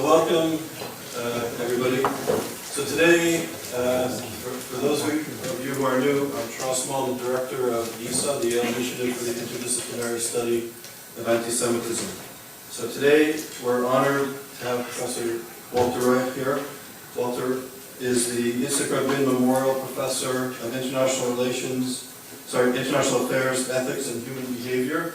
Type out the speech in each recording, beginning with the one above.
So welcome, everybody. So today, for those of you who are new, I'm Charles Small, the director of ESA, the Yale Initiative for the Interdisciplinary Study of Anti-Semitism. So today, we're honored to have Professor Walter Reich here. Walter is the Yitzhak Rabin Memorial Professor of International Affairs, Ethics, and Human Behavior.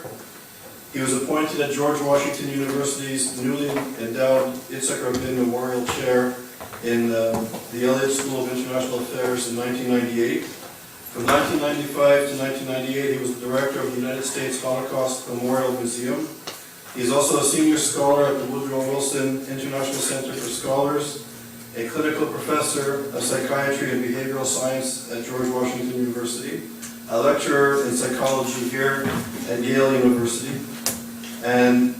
He was appointed at George Washington University's newly endowed Yitzhak Rabin Memorial Chair in the Elliott School of International Affairs in 1998. From 1995 to 1998, he was the director of the United States Holocaust Memorial Museum. He is also a senior scholar at the Woodrow Wilson International Center for Scholars, a clinical professor of psychiatry and behavioral science at George Washington University, a lecturer in psychology here at Yale University, and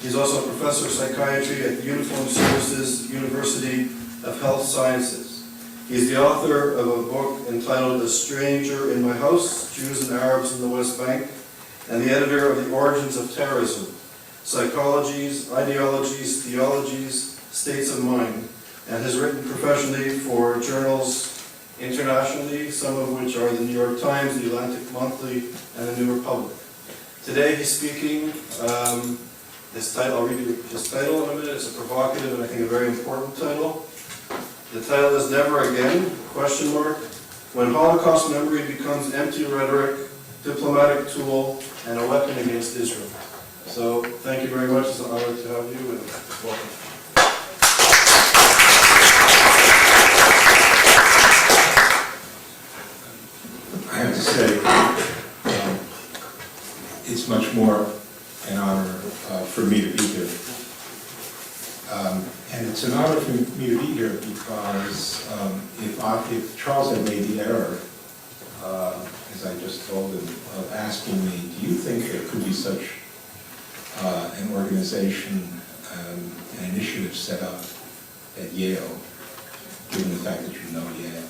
he's also a professor of psychiatry at the Uniformed Services University of Health Sciences. He's the author of a book entitled A Stranger in My House, Jews and Arabs in the West Bank, and the editor of The Origins of Terrorism, Psychologies, Ideologies, Theologies, States of Mind, and has written professionally for journals internationally, some of which are the New York Times, the Atlantic Monthly, and the New Republic. Today he's speaking, his title, I'll read you his title in a minute. It's a provocative and I think a very important title. The title is Never Again, ? When Holocaust Memory Becomes Empty Rhetoric, Diplomatic Tool, and a Weapon Against Israel. So thank you very much. It's an honor to have you, and welcome. I have to say, it's much more an honor for me to be here. And it's an honor for me to be here because if Charles had made the error, as I just told him, of asking me, do you think there could be such an organization, an initiative set up at Yale, given the fact that you know Yale?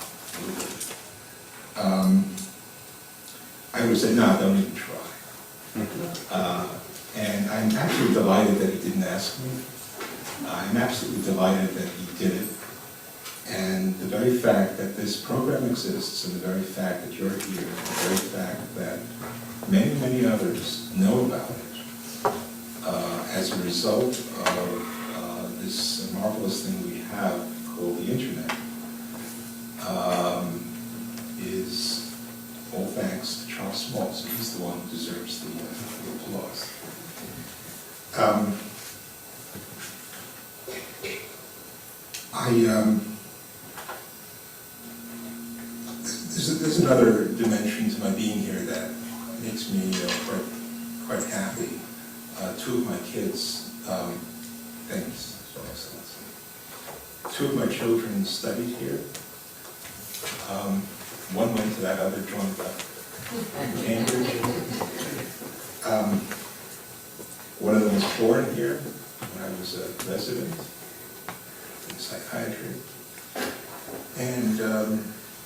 I would say, no, don't even try. And I'm absolutely delighted that he didn't ask me. I'm absolutely delighted that he did it. And the very fact that this program exists, and the very fact that you're here, and the very fact that many, many others know about it, as a result of this marvelous thing we have called the Internet, is all thanks to Charles Small, so he's the one who deserves the applause. There's another dimension to my being here that makes me quite happy. Two of my kids, thanks, Your Excellency. Two of my children studied here. One went to that other joint up in Cambridge. One of them was born here when I was a resident in psychiatry. And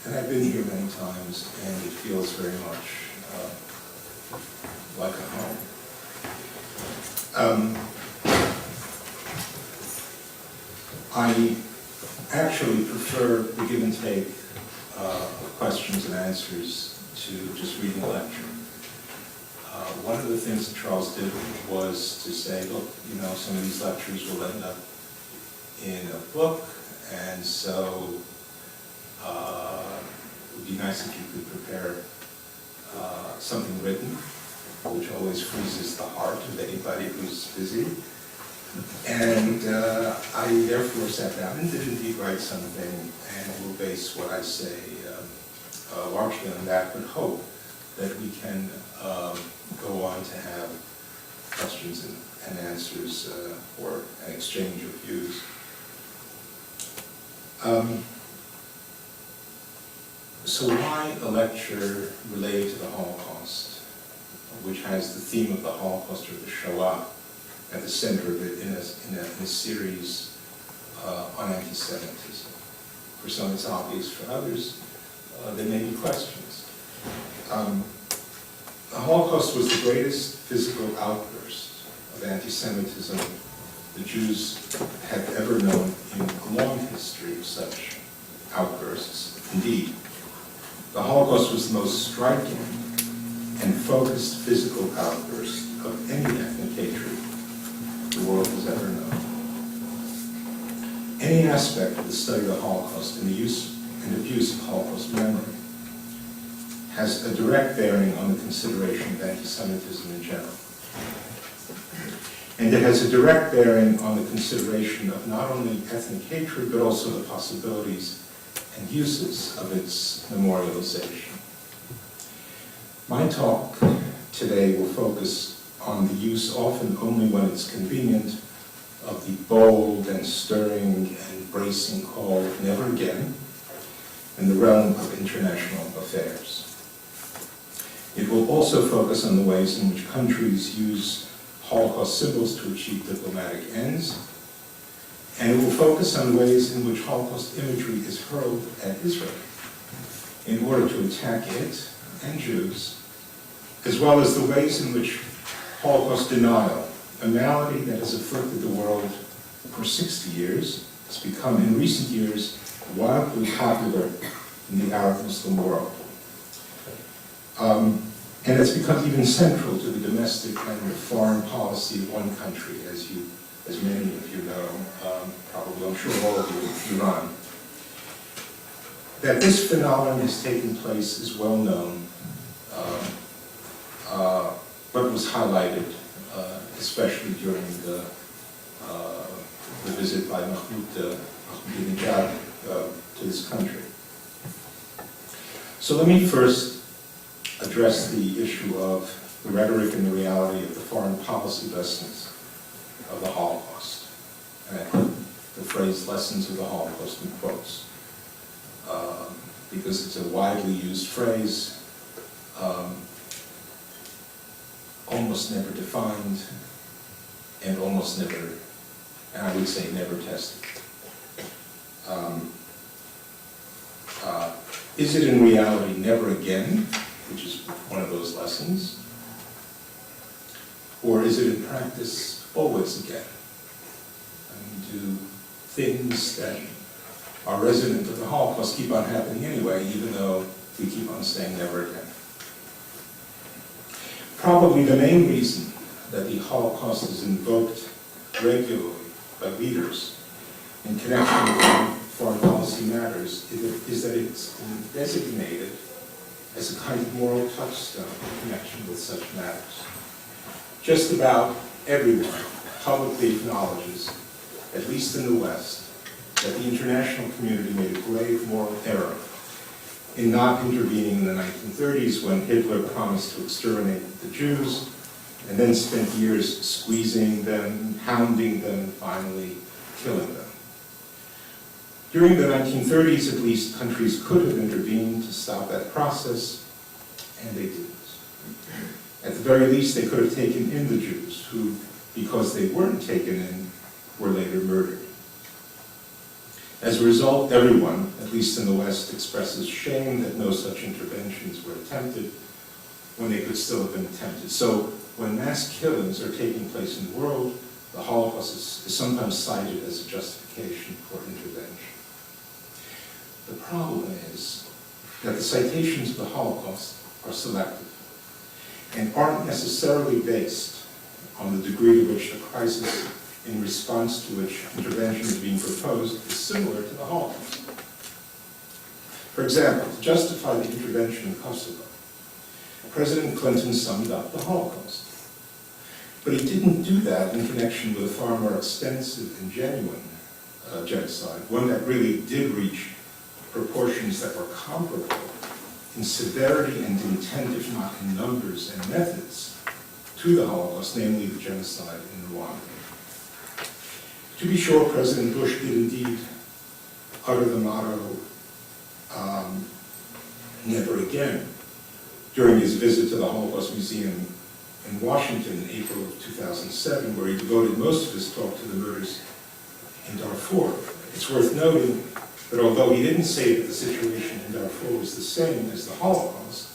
I've been here many times, and it feels very much like a home. I actually prefer the give and take questions and answers to just reading a lecture. One of the things that Charles did was to say, look, you know, some of these lectures will end up in a book, and so it would be nice if you could prepare something written, which always freezes the heart of anybody who's busy. And I therefore sat down and did indeed write something, and will base what I say largely on that, but hope that we can go on to have questions and answers or an exchange of views. So why a lecture related to the Holocaust, which has the theme of the Holocaust or the Shoah at the center of it in a series on anti-Semitism? For some it's obvious, for others there may be questions. The Holocaust was the greatest physical outburst of anti-Semitism the Jews have ever known in a long history of such outbursts. Indeed, the Holocaust was the most striking and focused physical outburst of any ethnic hatred the world has ever known. Any aspect of the study of the Holocaust and the use and abuse of Holocaust memory has a direct bearing on the consideration of anti-Semitism in general. And it has a direct bearing on the consideration of not only ethnic hatred, but also the possibilities and uses of its memorialization. My talk today will focus on the use, often only when it's convenient, of the bold and stirring and bracing call, "Never again," in the realm of international affairs. It will also focus on the ways in which countries use Holocaust symbols to achieve diplomatic ends, and it will focus on ways in which Holocaust imagery is hurled at Israel in order to attack it and Jews, as well as the ways in which Holocaust denial, a malady that has afflicted the world for 60 years, has become in recent years wildly popular in the Arab Muslim world. And it's become even central to the domestic and the foreign policy of one country, as many of you know, probably I'm sure all of you, Iran. That this phenomenon has taken place is well known, but was highlighted especially during the visit by Ahmadinejad to this country. So let me first address the issue of the rhetoric and the reality of the foreign policy lessons of the Holocaust. And I put the phrase "lessons of the Holocaust" in quotes, because it's a widely used phrase, almost never defined, and almost never, and I would say never tested. Is it in reality never again, which is one of those lessons? Or is it in practice always again? I mean, do things that are resident of the Holocaust keep on happening anyway, even though we keep on saying never again? Probably the main reason that the Holocaust is invoked regularly by leaders in connection with foreign policy matters is that it's been designated as a kind of moral touchstone in connection with such matters. Just about everyone publicly acknowledges, at least in the West, that the international community made a grave moral error in not intervening in the 1930s when Hitler promised to exterminate the Jews and then spent years squeezing them, hounding them, and finally killing them. During the 1930s, at least, countries could have intervened to stop that process, and they didn't. At the very least, they could have taken in the Jews, who, because they weren't taken in, were later murdered. As a result, everyone, at least in the West, expresses shame that no such interventions were attempted when they could still have been attempted. So when mass killings are taking place in the world, the Holocaust is sometimes cited as a justification for intervention. The problem is that the citations of the Holocaust are selective and aren't necessarily based on the degree to which the crisis in response to which intervention is being proposed is similar to the Holocaust. For example, to justify the intervention in Kosovo, President Clinton summed up the Holocaust. But he didn't do that in connection with a far more extensive and genuine genocide, one that really did reach proportions that were comparable in severity and intent, if not in numbers and methods, to the Holocaust, namely the genocide in Rwanda. To be sure, President Bush did indeed utter the motto, never again, during his visit to the Holocaust Museum in Washington in April of 2007, where he devoted most of his talk to the murders in Darfur. It's worth noting that although he didn't say that the situation in Darfur was the same as the Holocaust,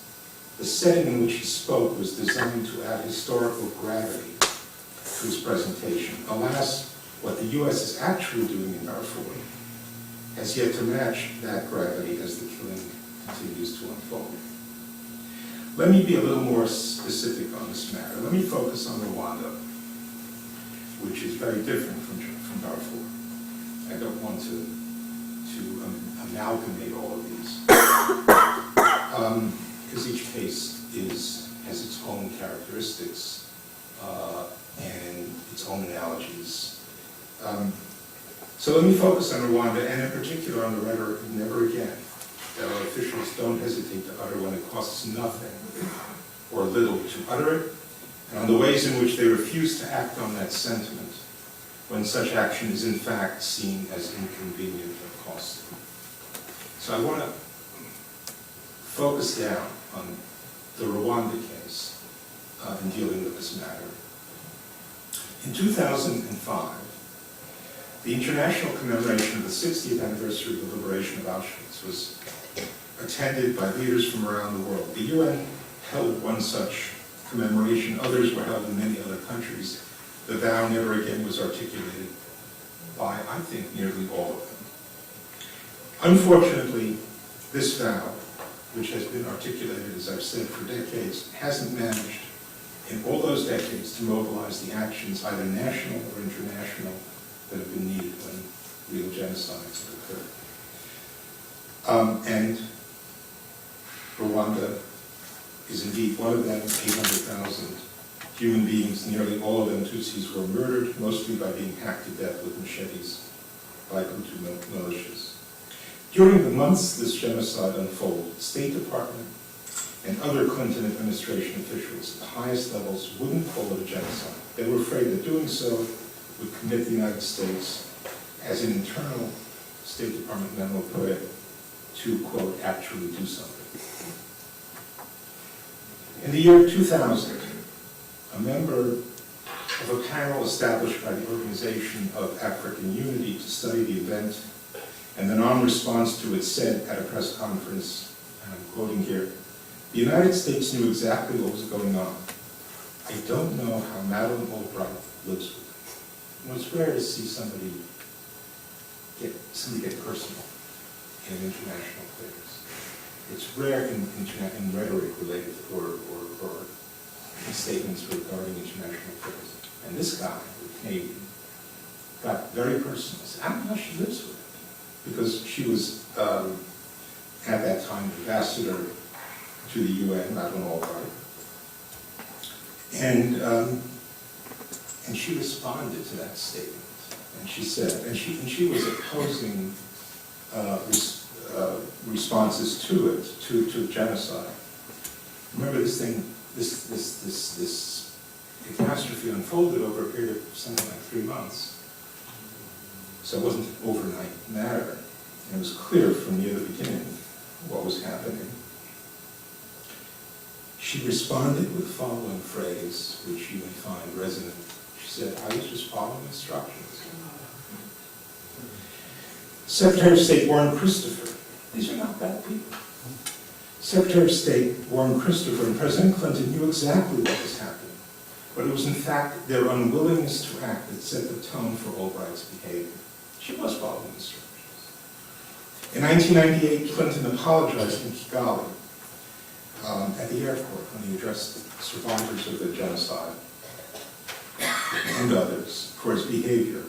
the setting in which he spoke was designed to add historical gravity to his presentation. Alas, what the U.S. is actually doing in Darfur has yet to match that gravity as the killing continues to unfold. Let me be a little more specific on this matter. Let me focus on Rwanda, which is very different from Darfur. I don't want to amalgamate all of these, because each case has its own characteristics and its own analogies. So let me focus on Rwanda, and in particular on the rhetoric of never again, that our officials don't hesitate to utter when it costs nothing or little to utter it, and on the ways in which they refuse to act on that sentiment when such action is in fact seen as inconvenient or costly. So I want to focus down on the Rwanda case in dealing with this matter. In 2005, the international commemoration of the 60th anniversary of the liberation of Auschwitz was attended by leaders from around the world. The UN held one such commemoration. Others were held in many other countries. The vow never again was articulated by, I think, nearly all of them. Unfortunately, this vow, which has been articulated, as I've said, for decades, hasn't managed in all those decades to mobilize the actions, either national or international, that have been needed when real genocides have occurred. And Rwanda is indeed one of them. 800,000 human beings, nearly all of them Tutsis, were murdered, mostly by being hacked to death with machetes by Hutu militias. During the months this genocide unfolded, the State Department and other Clinton administration officials at the highest levels wouldn't call it a genocide. They were afraid that doing so would commit the United States, as an internal State Department memo put it, to, quote, actually do something. In the year 2000, a member of a panel established by the Organization of African Unity to study the event and the non-response to it said at a press conference, and I'm quoting here, "The United States knew exactly what was going on. I don't know how Madeleine Albright lives with it." You know, it's rare to see somebody get personal in international affairs. It's rare in rhetoric related or in statements regarding international affairs. And this guy, the Canadian, got very personal. Said, I don't know how she lives with it. Because she was, at that time, ambassador to the UN, Madeleine Albright. And she responded to that statement. And she said, and she was opposing responses to it, to genocide. Remember this thing, this catastrophe unfolded over a period of something like 3 months. So it wasn't an overnight matter. And it was clear from near the beginning what was happening. She responded with the following phrase, which you may find resonant. She said, I was just following instructions. Secretary of State Warren Christopher, these are not bad people. Secretary of State Warren Christopher and President Clinton knew exactly what was happening, but it was in fact their unwillingness to act that set the tone for Albright's behavior. She was following instructions. In 1998, Clinton apologized in Kigali at the airport when he addressed survivors of the genocide and others for his behavior.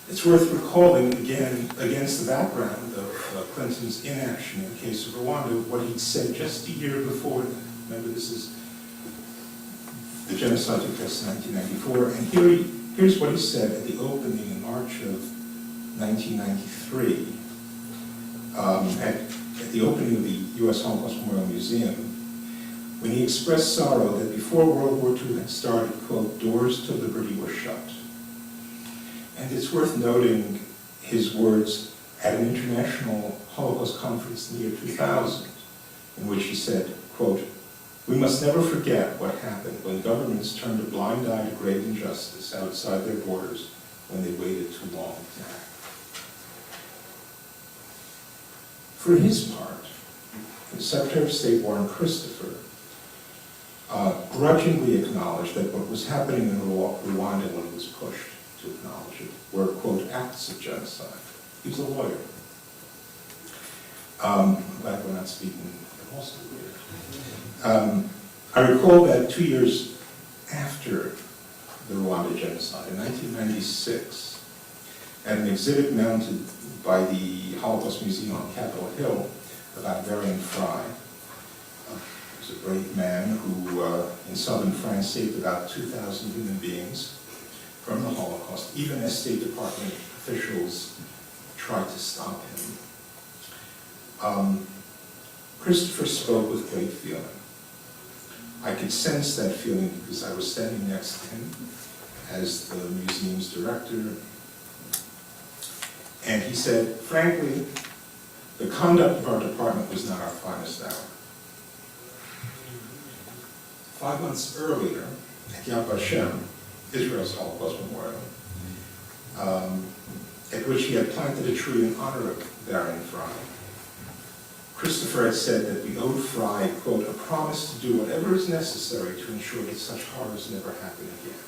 It's worth recalling again, against the background of Clinton's inaction in the case of Rwanda, what he'd said just a year before that. Remember, this is the genocide took place in 1994, and here's what he said at the opening in March of 1993, at the opening of the U.S. Holocaust Memorial Museum, when he expressed sorrow that before World War II had started, quote, doors to liberty were shut. And it's worth noting his words at an international Holocaust conference in the year 2000, in which he said, quote, we must never forget what happened when governments turned a blind eye to grave injustice outside their borders when they waited too long to act. For his part, the Secretary of State Warren Christopher grudgingly acknowledged that what was happening in Rwanda when he was pushed to acknowledge it were, quote, acts of genocide. He was a lawyer. I'm glad we're not speaking at Wall Street here. I recall that 2 years after the Rwanda genocide, in 1996, at an exhibit mounted by the Holocaust Museum on Capitol Hill about Varian Fry, he was a brave man who, in southern France, saved about 2,000 human beings from the Holocaust, even as State Department officials tried to stop him. Christopher spoke with great feeling. I could sense that feeling because I was standing next to him as the museum's director. And he said, frankly, the conduct of our department was not our finest hour. 5 months earlier, at Yad Vashem, Israel's Holocaust Memorial, at which he had planted a tree in honor of Varian Fry, Christopher had said that we owed Fry, quote, a promise to do whatever is necessary to ensure that such horrors never happen again.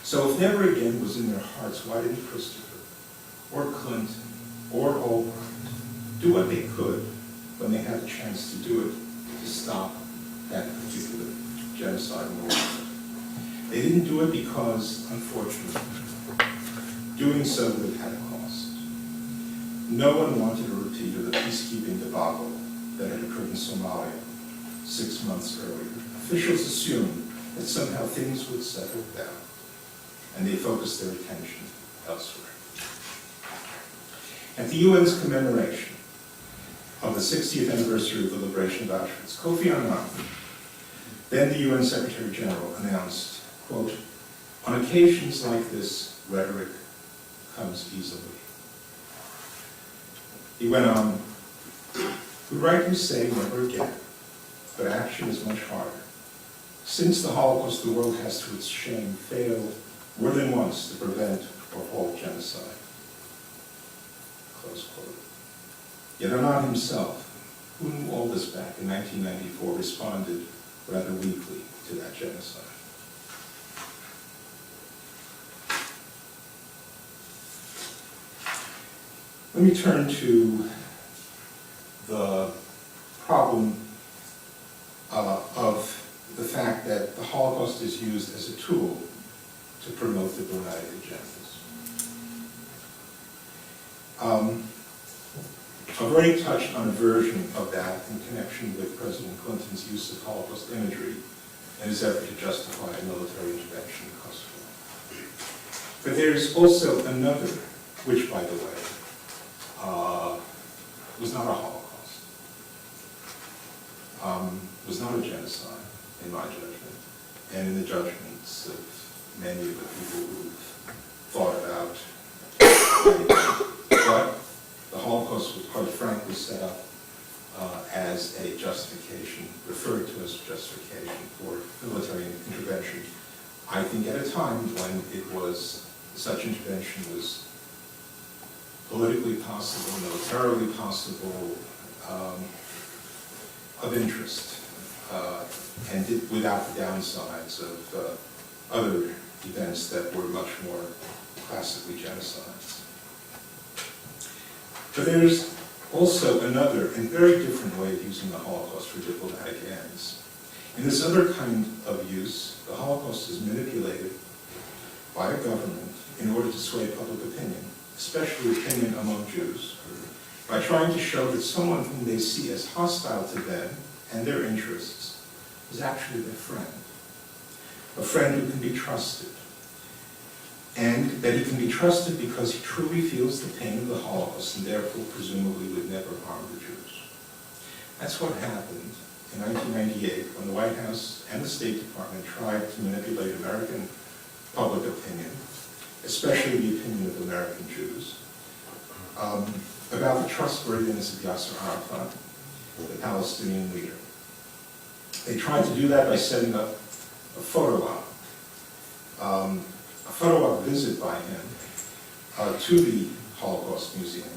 So if never again was in their hearts, why didn't Christopher, or Clinton, or Albright do what they could when they had the chance to do it to stop that particular genocide in Rwanda? They didn't do it because, unfortunately, doing so would have had a cost. No one wanted a repeat of the peacekeeping debacle that had occurred in Somalia 6 months earlier. Officials assumed that somehow things would settle down, and they focused their attention elsewhere. At the UN's commemoration of the 60th anniversary of the liberation of Auschwitz, Kofi Annan, then the UN Secretary General, announced, quote, on occasions like this, rhetoric comes easily. He went on, we rightly say never again, but action is much harder. Since the Holocaust, the world has to its shame failed more than once to prevent or halt genocide. Close quote. Yet Annan himself, who knew all this back in 1994, responded rather weakly to that genocide. Let me turn to the problem of the fact that the Holocaust is used as a tool to promote diplomatic agendas. I've already touched on a version of that in connection with President Clinton's use of Holocaust imagery in his effort to justify a military intervention in Kosovo. But there's also another, which, by the way, was not a Holocaust, was not a genocide, in my judgment, and in the judgments of many of the people who've thought about it. But the Holocaust was quite frankly set up as a justification, referred to as justification for military intervention, I think at a time when it was, such intervention was politically possible, militarily possible, of interest, and without the downsides of other events that were much more classically genocides. But there's also another and very different way of using the Holocaust for diplomatic ends. In this other kind of use, the Holocaust is manipulated by a government in order to sway public opinion, especially opinion among Jews, by trying to show that someone whom they see as hostile to them and their interests is actually their friend, a friend who can be trusted, and that he can be trusted because he truly feels the pain of the Holocaust and therefore presumably would never harm the Jews. That's what happened in 1998 when the White House and the State Department tried to manipulate American public opinion, especially the opinion of American Jews, about the trustworthiness of Yasser Arafat, the Palestinian leader. They tried to do that by setting up a photo op visit by him to the Holocaust Museum.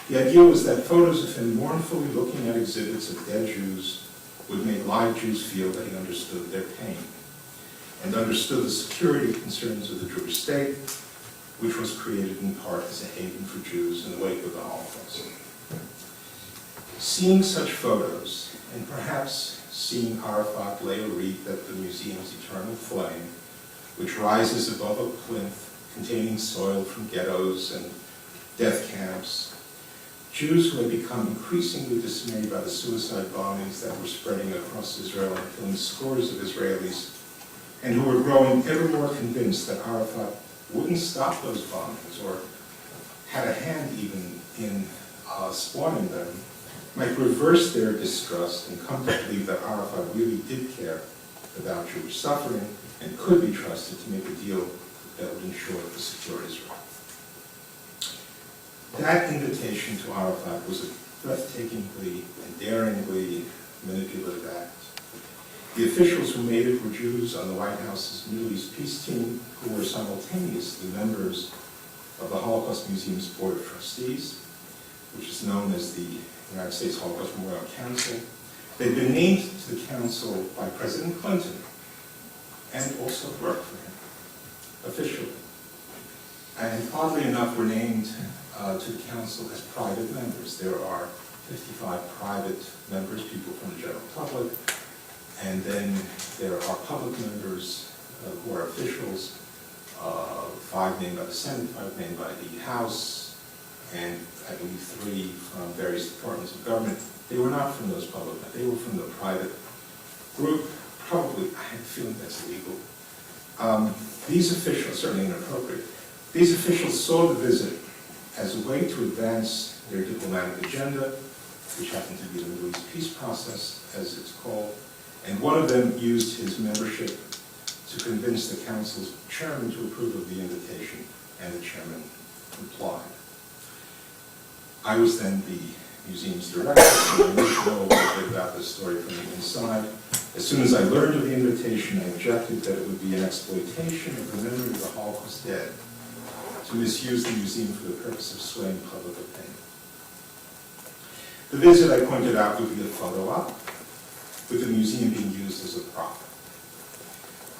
The idea was that photos of him mournfully looking at exhibits of dead Jews would make live Jews feel that he understood their pain and understood the security concerns of the Jewish state, which was created in part as a haven for Jews in the wake of the Holocaust. Seeing such photos, and perhaps seeing Arafat lay a wreath at the museum's eternal flame, which rises above a plinth containing soil from ghettos and death camps, Jews who had become increasingly dismayed by the suicide bombings that were spreading across Israel and killing scores of Israelis, and who were growing ever more convinced that Arafat wouldn't stop those bombings or had a hand even in spawning them, might reverse their distrust and come to believe that Arafat really did care about Jewish suffering and could be trusted to make a deal that would ensure a secure Israel. That invitation to Arafat was a breathtakingly and daringly manipulative act. The officials who made it were Jews on the White House's Middle East peace team who were simultaneously members of the Holocaust Museum's Board of Trustees, which is known as the United States Holocaust Memorial Council. They'd been named to the council by President Clinton and also worked for him officially. And oddly enough, were named to the council as private members. There are 55 private members, people from the general public, and then there are public members who are officials, 5 named by the Senate, 5 named by the House, and I believe 3 from various departments of government. They were not from those public, they were from the private group. Probably, I have a feeling that's illegal. These officials, certainly inappropriate, these officials saw the visit as a way to advance their diplomatic agenda, which happened to be the Middle East peace process, as it's called, and one of them used his membership to convince the council's chairman to approve of the invitation, and the chairman complied. I was then the museum's director, so I need to know a little bit about this story from the inside. As soon as I learned of the invitation, I objected that it would be an exploitation of the memory of the Holocaust dead to misuse the museum for the purpose of swaying public opinion. The visit, I pointed out, would be a photo op, with the museum being used as a prop.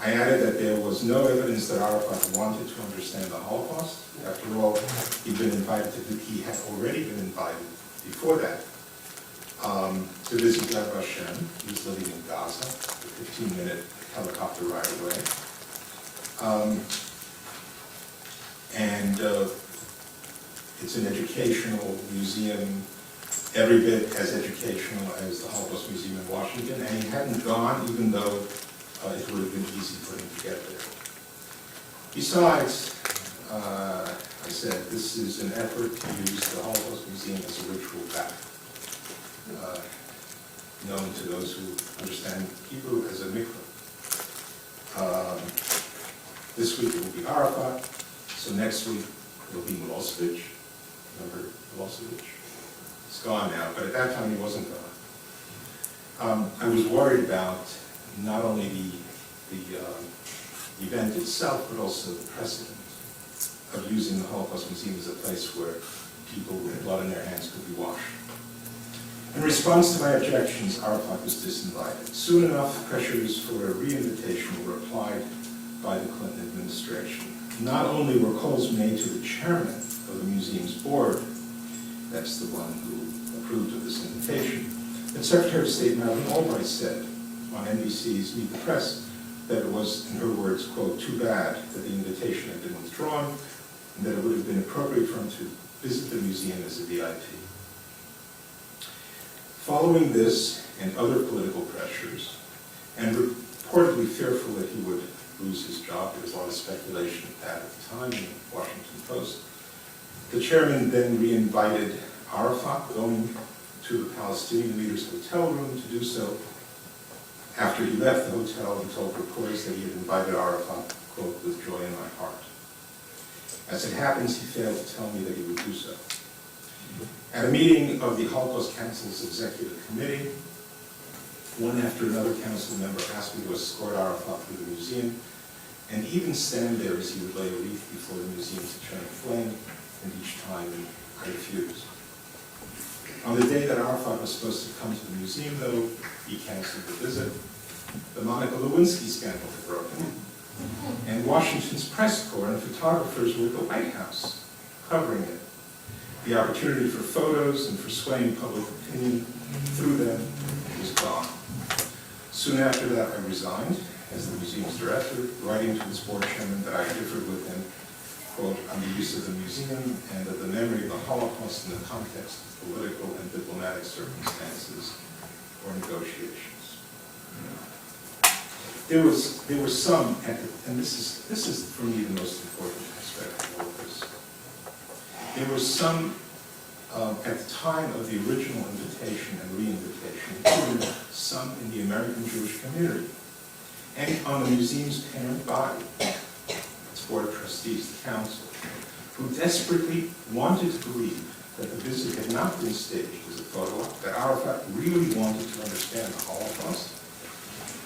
I added that there was no evidence that Arafat wanted to understand the Holocaust. After all, he had already been invited before that to visit Yad Vashem. He was living in Gaza, a 15-minute helicopter ride away. It's an educational museum, every bit as educational as the Holocaust Museum in Washington, and he hadn't gone even though it would have been easy for him to get there. Besides, I said, this is an effort to use the Holocaust Museum as a ritual bath, known to those who understand Hebrew as a mikveh. This week it will be Arafat, so next week it will be Milosevic. Remember Milosevic? It's gone now, but at that time he wasn't gone. I was worried about not only the event itself, but also the precedent of using the Holocaust Museum as a place where people with blood in their hands could be washed. In response to my objections, Arafat was disinvited. Soon enough, pressures for a re-invitation were applied by the Clinton administration. Not only were calls made to the chairman of the museum's board, that's the one who approved of this invitation, but Secretary of State Madeleine Albright said on NBC's Meet the Press that it was, in her words, quote, too bad that the invitation had been withdrawn and that it would have been appropriate for him to visit the museum as a VIP. Following this and other political pressures, and reportedly fearful that he would lose his job, there was a lot of speculation of that at the time in the Washington Post, the chairman then re-invited Arafat, going to the Palestinian leader's hotel room to do so. After he left the hotel, he told reporters that he had invited Arafat, quote, with joy in my heart. As it happens, he failed to tell me that he would do so. At a meeting of the Holocaust Council's Executive Committee, one after another council member asked me to escort Arafat through the museum and even stand there as he would lay a wreath before the museum's eternal flame, and each time I refused. On the day that Arafat was supposed to come to the museum, though, he canceled the visit. The Monica Lewinsky scandal had broken, and Washington's press corps and photographers were at the White House covering it. The opportunity for photos and for swaying public opinion through them was gone. Soon after that, I resigned as the museum's director, writing to its board chairman that I differed with him, quote, on the use of the museum and of the memory of the Holocaust in the context of political and diplomatic circumstances or negotiations. There were some, and this is for me the most important aspect of all of this. There were some at the time of the original invitation and ReInvitation, including some in the American Jewish community, and on the museum's parent body, its board of trustees, the council, who desperately wanted to believe that the visit had not been staged as a photo op, that Arafat really wanted to understand the Holocaust,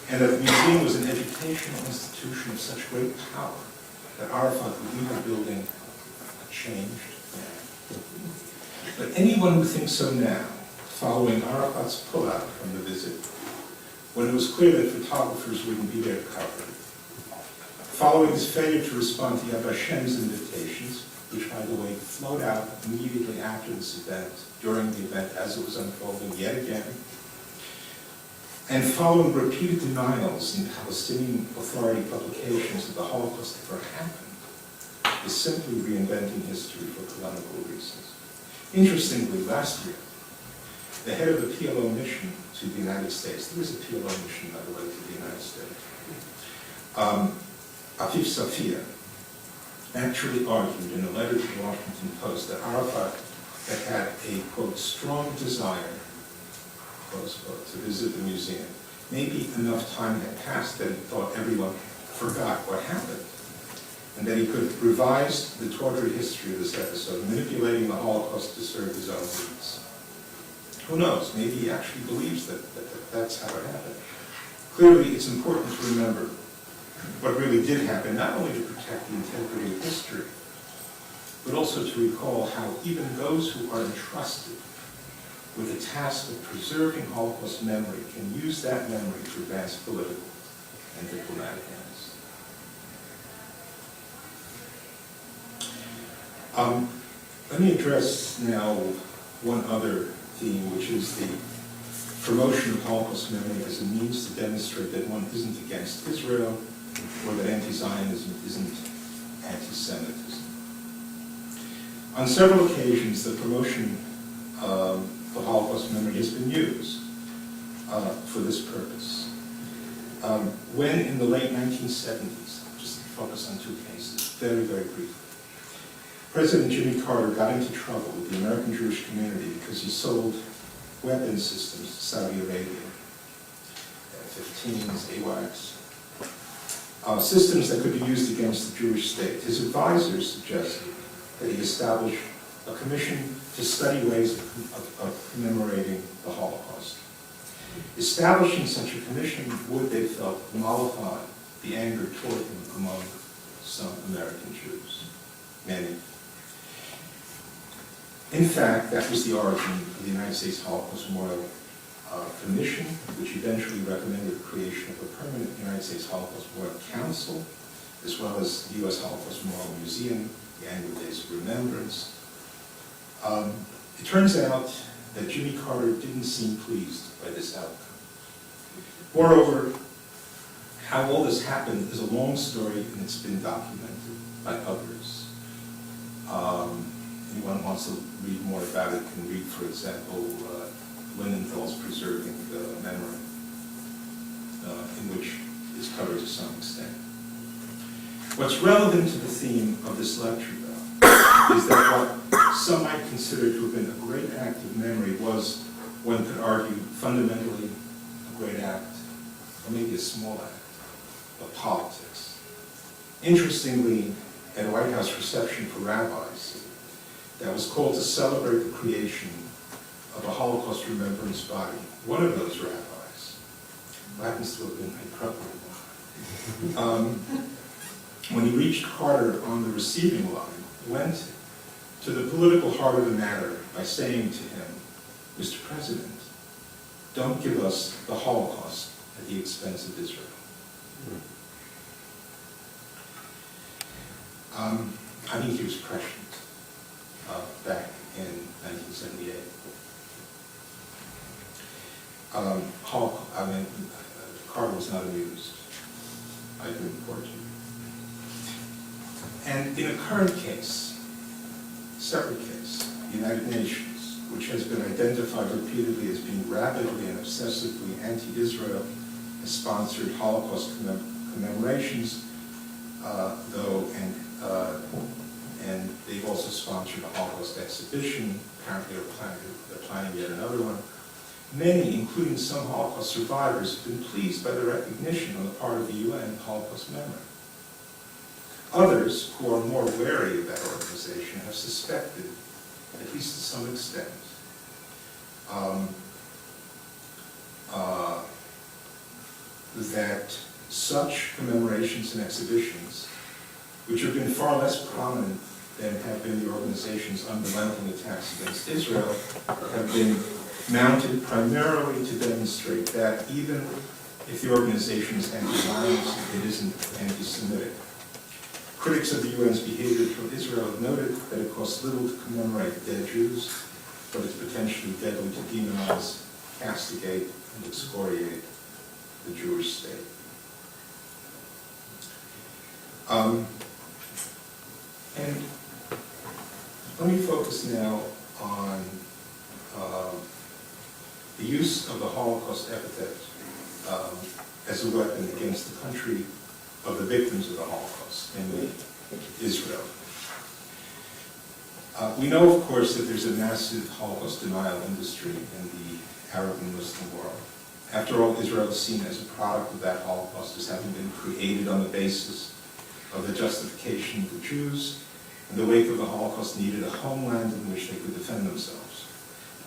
and that the museum was an educational institution of such great power that Arafat would leave the building a changed man. But anyone who thinks so now, following Arafat's pullout from the visit, when it was clear that photographers wouldn't be there to cover it, following his failure to respond to Yad Vashem's invitations, which, by the way, flowed out immediately after this event, during the event as it was unfolding yet again, and following repeated denials in Palestinian Authority publications that the Holocaust ever happened, is simply reinventing history for polemical reasons. Interestingly, last year, the head of the PLO mission to the United States, there is a PLO mission, by the way, to the United States, Afif Safia, actually argued in a letter to the Washington Post that Arafat had a, quote, strong desire, close quote, to visit the museum. Maybe enough time had passed that he thought everyone forgot what happened, and that he could revise the tortured history of this episode, manipulating the Holocaust to serve his own needs. Who knows? Maybe he actually believes that that's how it happened. Clearly, it's important to remember what really did happen, not only to protect the integrity of history, but also to recall how even those who are entrusted with the task of preserving Holocaust memory can use that memory to advance political and diplomatic ends. Let me address now one other theme, which is the promotion of Holocaust memory as a means to demonstrate that one isn't against Israel, or that anti-Zionism isn't anti-Semitism. On several occasions, the promotion of the Holocaust memory has been used for this purpose. When in the late 1970s, just to focus on two cases, very, very briefly, President Jimmy Carter got into trouble with the American Jewish community because he sold weapons systems to Saudi Arabia, F-15s, AWACS, systems that could be used against the Jewish state. His advisors suggested that he establish a commission to study ways of commemorating the Holocaust. Establishing such a commission would, they felt, mollify the anger toward him among some American Jews, many. In fact, that was the origin of the United States Holocaust Memorial Commission, which eventually recommended the creation of a permanent United States Holocaust Memorial Council, as well as the U.S. Holocaust Memorial Museum, the Annual Days of Remembrance. It turns out that Jimmy Carter didn't seem pleased by this outcome. Moreover, how all this happened is a long story, and it's been documented by others. Anyone wants to read more about it can read, for example, Linenthal's Preserving Memory, in which it's covered to some extent. What's relevant to the theme of this lecture, though, is that what some might consider to have been a great act of memory was, one could argue, fundamentally a great act, or maybe a small act, of politics. Interestingly, at a White House reception for rabbis that was called to celebrate the creation of a Holocaust remembrance body, one of those rabbis, who happens to have been my brother-in-law, when he reached Carter on the receiving line, went to the political heart of the matter by saying to him, Mr. President, don't give us the Holocaust at the expense of Israel. I think he was prescient back in 1978. Carter was not amused. I can report you. And in a current case, separate case, the United Nations, which has been identified repeatedly as being rapidly and obsessively anti-Israel, has sponsored Holocaust commemorations, and they've also sponsored a Holocaust exhibition. Apparently they're planning yet another one. Many, including some Holocaust survivors, have been pleased by the recognition on the part of the UN of Holocaust memory. Others, who are more wary of that organization, have suspected, at least to some extent, that such commemorations and exhibitions, which have been far less prominent than have been the organization's unrelenting attacks against Israel, have been mounted primarily to demonstrate that even if the organization is anti-Zionist, it isn't anti-Semitic. Critics of the UN's behavior toward Israel have noted that it costs little to commemorate dead Jews, but it's potentially deadly to demonize, castigate, and excoriate the Jewish state. And let me focus now on the use of the Holocaust epithet as a weapon against the country of the victims of the Holocaust, namely Israel. We know, of course, that there's a massive Holocaust denial industry in the Arab and Muslim world. After all, Israel is seen as a product of that Holocaust as having been created on the basis of the justification of the Jews, in the wake of the Holocaust needed a homeland in which they could defend themselves.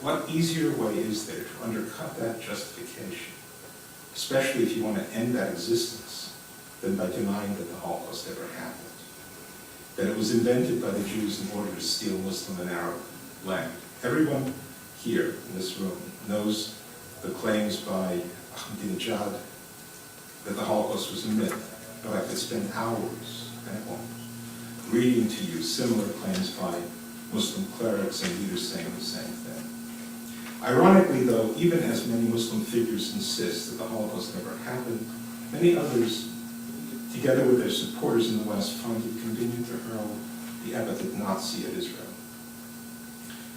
What easier way is there to undercut that justification, especially if you want to end that existence, than by denying that the Holocaust ever happened? That it was invented by the Jews in order to steal Muslim and Arab land. Everyone here in this room knows the claims by Ahmadinejad that the Holocaust was a myth, but I could spend hours, and I won't, reading to you similar claims by Muslim clerics and leaders saying the same thing. Ironically, though, even as many Muslim figures insist that the Holocaust never happened, many others, together with their supporters in the West, find it convenient to hurl the epithet Nazi at Israel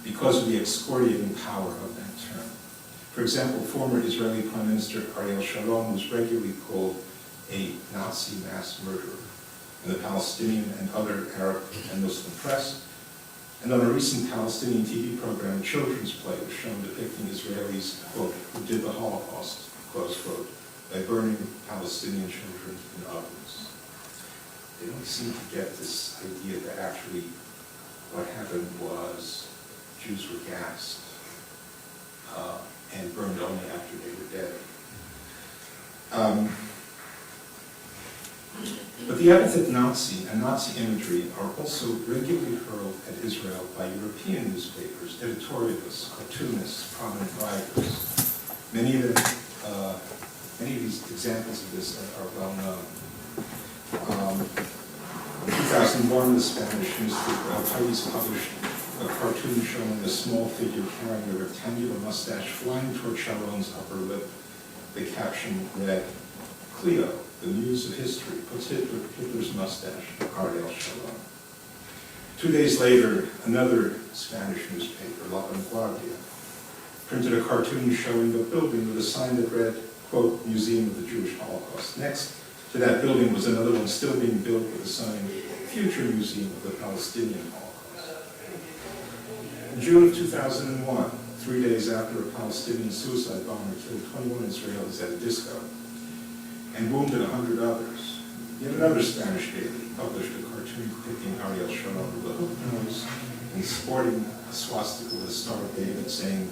because of the excoriating power of that term. For example, former Israeli Prime Minister Ariel Sharon was regularly called a Nazi mass murderer in the Palestinian and other Arab and Muslim press. And on a recent Palestinian TV program, a children's play was shown depicting Israelis, quote, who did the Holocaust, close quote, by burning Palestinian children in ovens. They don't seem to get this idea that actually what happened was Jews were gassed and burned only after they were dead. But the epithet Nazi and Nazi imagery are also regularly hurled at Israel by European newspapers, editorialists, cartoonists, prominent writers. Many of these examples of this are well known. In 2001, the Spanish newspaper El País published a cartoon showing a small figure carrying a rectangular mustache flying toward Sharon's upper lip. The caption read, "Cleo, the muse of history, puts Hitler's mustache to Ariel Sharon." 2 days later, another Spanish newspaper, La Vanguardia, printed a cartoon showing a building with a sign that read, quote, Museum of the Jewish Holocaust. Next to that building was another one still being built with a sign, Future Museum of the Palestinian Holocaust. In June of 2001, 3 days after a Palestinian suicide bomber killed 21 Israelis at a disco and wounded 100 others, yet another Spanish daily published a cartoon depicting Ariel Sharon with a hook nose and sporting a swastika with a Star of David saying,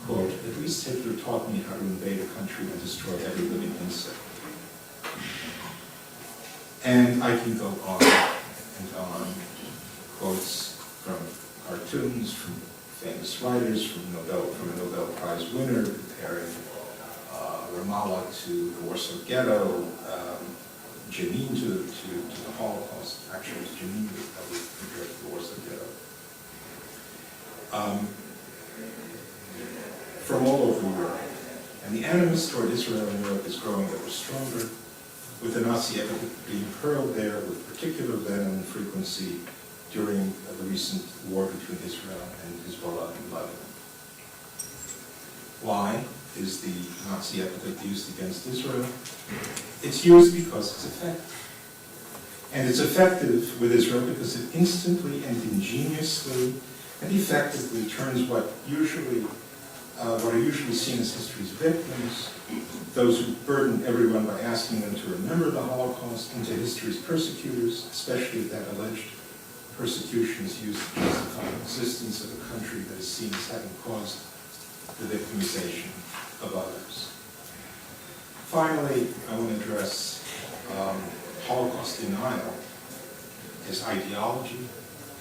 quote, "At least Hitler taught me how to invade a country and destroy every living insect." And I can go on and on. Quotes from cartoons, from famous writers, from a Nobel Prize winner, comparing Ramallah to the Warsaw Ghetto, Jenin to the Holocaust. Actually, it was Jenin that was compared to the Warsaw Ghetto. From all over Europe. And the animus toward Israel in Europe is growing ever stronger, with the Nazi epithet being hurled there with particular venom and frequency during the recent war between Israel and Hezbollah in Lebanon. Why is the Nazi epithet used against Israel? It's used because it's effective. And it's effective with Israel because it instantly and ingeniously and effectively turns what are usually seen as history's victims, those who burden everyone by asking them to remember the Holocaust, into history's persecutors, especially if that alleged persecution is used to justify the existence of a country that is seen as having caused the victimization of others. Finally, I want to address Holocaust denial as ideology,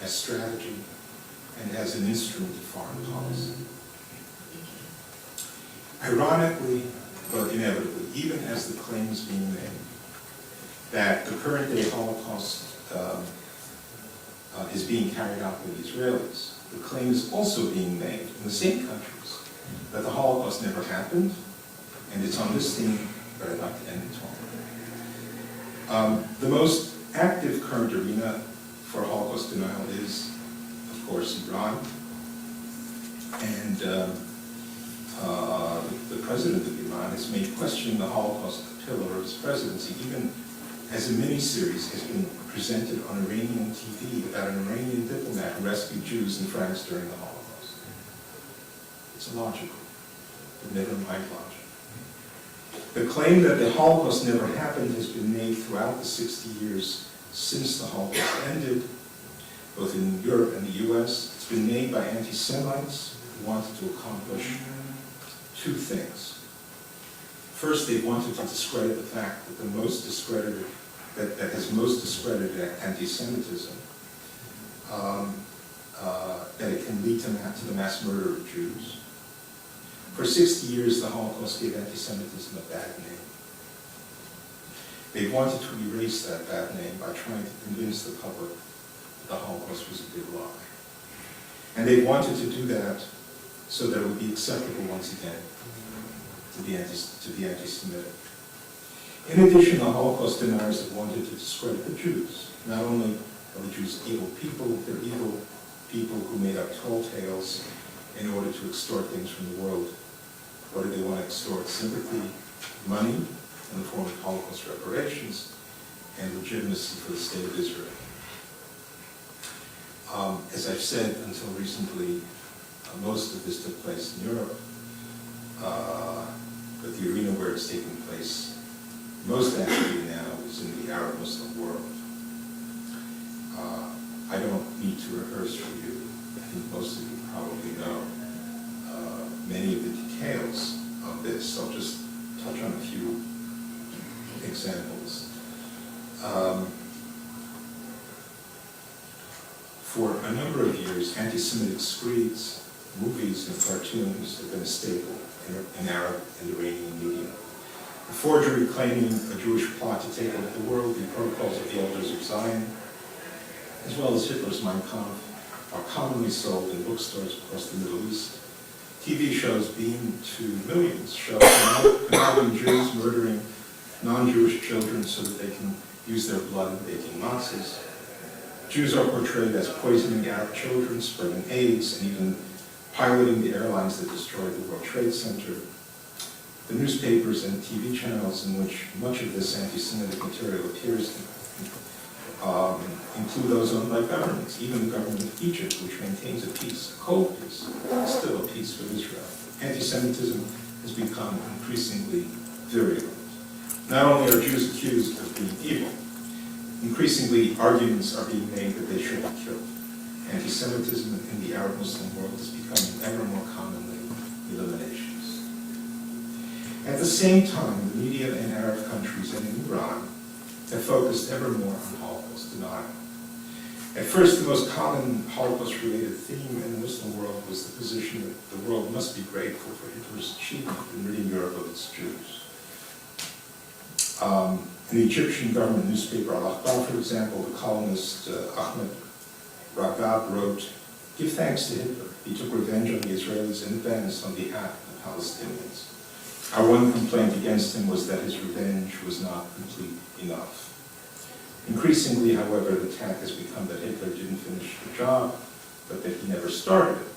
as strategy, and as an instrument of foreign policy. Ironically, but inevitably, even as the claim is being made that the current day Holocaust is being carried out by the Israelis, the claim is also being made in the same countries that the Holocaust never happened, and it's on this theme that I'd like to end the talk. The most active current arena for Holocaust denial is, of course, Iran, and the president of Iran has made questioning the Holocaust a pillar of his presidency, even as a mini-series has been presented on Iranian TV about an Iranian diplomat who rescued Jews in France during the Holocaust. It's illogical, but never mind logic. The claim that the Holocaust never happened has been made throughout the 60 years since the Holocaust ended, both in Europe and the US. It's been made by anti-Semites who wanted to accomplish two things. First, they wanted to discredit the fact that that has most discredited anti-Semitism, that it can lead to the mass murder of Jews. For 60 years, the Holocaust gave anti-Semitism a bad name. They wanted to erase that bad name by trying to convince the public that the Holocaust was a big lie. And they wanted to do that so that it would be acceptable once again to be anti-Semitic. In addition, the Holocaust deniers have wanted to discredit the Jews. Not only are the Jews evil people, they're evil people who made up tall tales in order to extort things from the world. What do they want to extort? Sympathy, money in the form of Holocaust reparations, and legitimacy for the state of Israel. As I've said until recently, most of this took place in Europe, but the arena where it's taking place most actively now is in the Arab Muslim world. I don't need to rehearse for you. I think most of you probably know many of the details of this. I'll just touch on a few examples. For a number of years, anti-Semitic screeds, movies, and cartoons have been a staple in Arab and Iranian media. A forgery claiming a Jewish plot to take over the world, the protocols of the Elders of Zion, as well as Hitler's Mein Kampf, are commonly sold in bookstores across the Middle East. TV shows beam to millions show Canadian Jews murdering non-Jewish children so that they can use their blood in baking matzahs. Jews are portrayed as poisoning Arab children, spreading AIDS, and even piloting the airlines that destroyed the World Trade Center. The newspapers and TV channels in which much of this anti-Semitic material appears include those owned by governments, even the government of Egypt, which maintains a peace, a cold peace, still a peace with Israel. Anti-Semitism has become increasingly virulent. Not only are Jews accused of being evil, increasingly arguments are being made that they should be killed. Anti-Semitism in the Arab Muslim world is becoming ever more commonly eliminations. At the same time, the media in Arab countries and in Iran have focused ever more on Holocaust denial. At first, the most common Holocaust-related theme in the Muslim world was the position that the world must be grateful for Hitler's achievement in ridding Europe of its Jews. In the Egyptian government newspaper Al-Akhbar, for example, the columnist Ahmed Ragab wrote, "Give thanks to Hitler. He took revenge on the Israelis in advance on behalf of the Palestinians. Our one complaint against him was that his revenge was not complete enough." Increasingly, however, the tack has become that Hitler didn't finish the job, but that he never started it.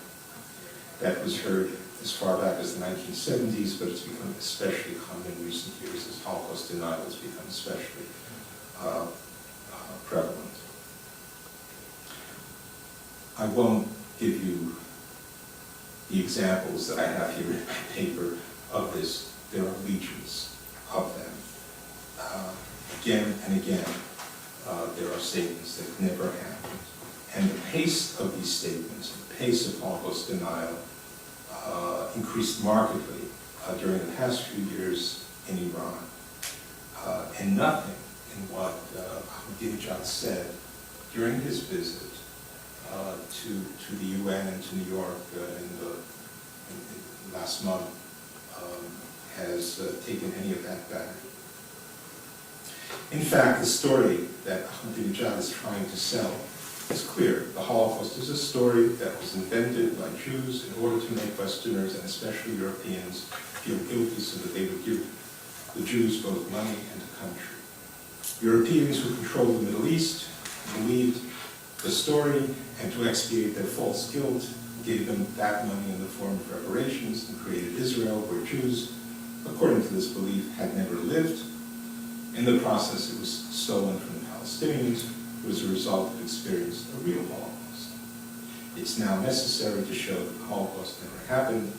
That was heard as far back as the 1970s, but it's become especially common in recent years as Holocaust denial has become especially prevalent. I won't give you the examples that I have here in my paper of this. There are legions of them. Again and again, there are statements that never happened. And the pace of these statements, the pace of Holocaust denial, increased markedly during the past few years in Iran. And nothing in what Ahmadinejad said during his visit to the UN and to New York in last month has taken any of that back. In fact, the story that Ahmadinejad is trying to sell is clear. The Holocaust is a story that was invented by Jews in order to make Westerners, and especially Europeans, feel guilty so that they would give the Jews both money and a country. Europeans who controlled the Middle East believed the story, and to expiate their false guilt, gave them that money in the form of reparations and created Israel, where Jews, according to this belief, had never lived. In the process, it was stolen from the Palestinians, who as a result have experienced a real Holocaust. It's now necessary to show that the Holocaust never happened,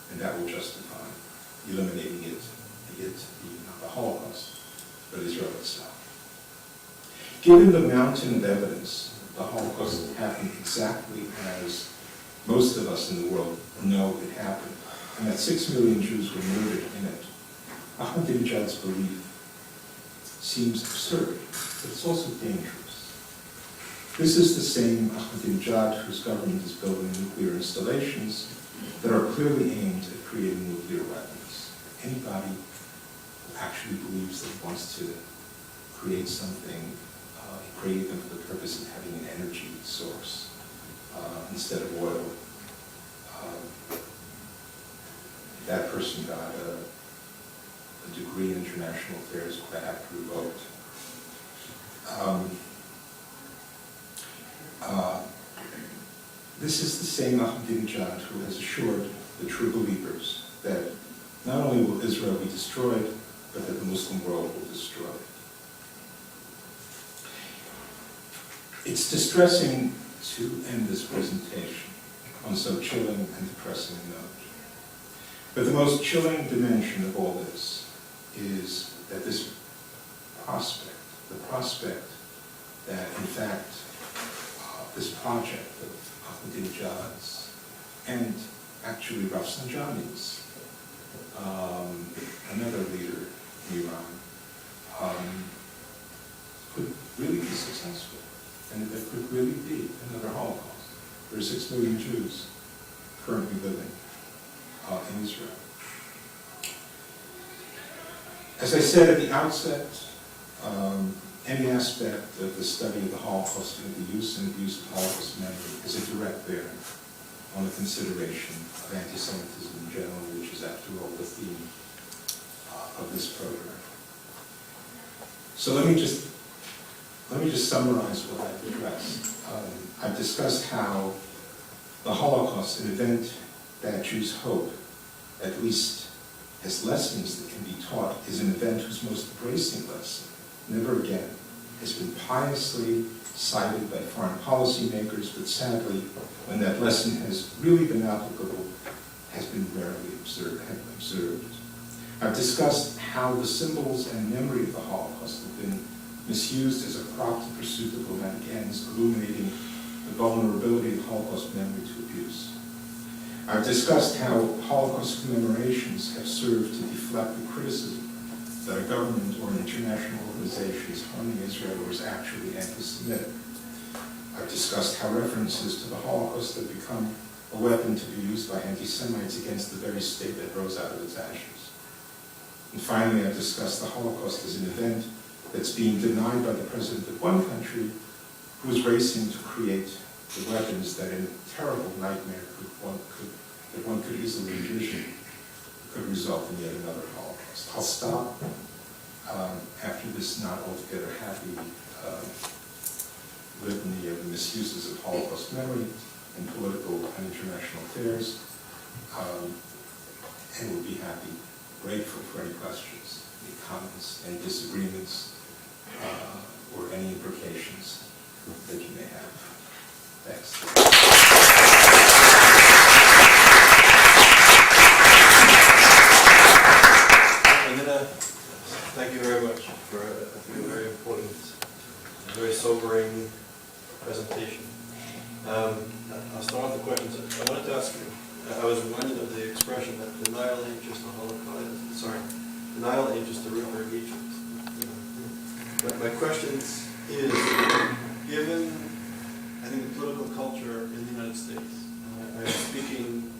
and that will justify eliminating it, not the Holocaust, but Israel itself. Given the mountain of evidence, the Holocaust happened exactly as most of us in the world know it happened, and that 6 million Jews were murdered in it, Ahmadinejad's belief seems absurd, but it's also dangerous. This is the same Ahmadinejad whose government is building nuclear installations that are clearly aimed at creating nuclear weapons. Anybody who actually believes that he wants to create something, create them for the purpose of having an energy source instead of oil, that person got a degree in international affairs with that act revoked. This is the same Ahmadinejad who has assured the true believers that not only will Israel be destroyed, but that the Muslim world will destroy it. It's distressing to end this presentation on so chilling and depressing a note. But the most chilling dimension of all this is that this prospect, the prospect that in fact this project of Ahmadinejad's and actually Rafsanjani's, another leader in Iran, could really be successful, and that there could really be another Holocaust. There are 6 million Jews currently living in Israel. As I said at the outset, any aspect of the study of the Holocaust and the use and abuse of Holocaust memory is a direct bearing on the consideration of anti-Semitism in general, which is, after all, the theme of this program. So let me just summarize what I've addressed. I've discussed how the Holocaust, an event that Jews hope, at least as lessons that can be taught, is an event whose most bracing lesson, never again, has been piously cited by foreign policymakers, but sadly, when that lesson has really been applicable, has been rarely observed. I've discussed how the symbols and memory of the Holocaust have been misused as a prop to pursue diplomatic ends, illuminating the vulnerability of Holocaust memory to abuse. I've discussed how Holocaust commemorations have served to deflect the criticism that a government or an international organization is harming Israel or is actually anti-Semitic. I've I discussed how references to the Holocaust have become a weapon to be used by anti-Semites against the very state that rose out of its ashes. And finally, I discussed the Holocaust as an event that's being denied by the president of one country who is racing to create the weapons that in a terrible nightmare that one could easily envision could result in yet another Holocaust. I'll stop after this not altogether happy litany of misuses of Holocaust memory in political and international affairs, and will be happy, grateful for any questions, any comments, any disagreements, or any implications that you may have. Thanks. Thank you very much for a very important, very sobering presentation. I'll start with the questions. I wanted to ask you, I was reminded of the expression that denial ain't just the Holocaust, denial ain't just the river of Egypt. But my question is, given, I think, the political culture in the United States, I'm speaking,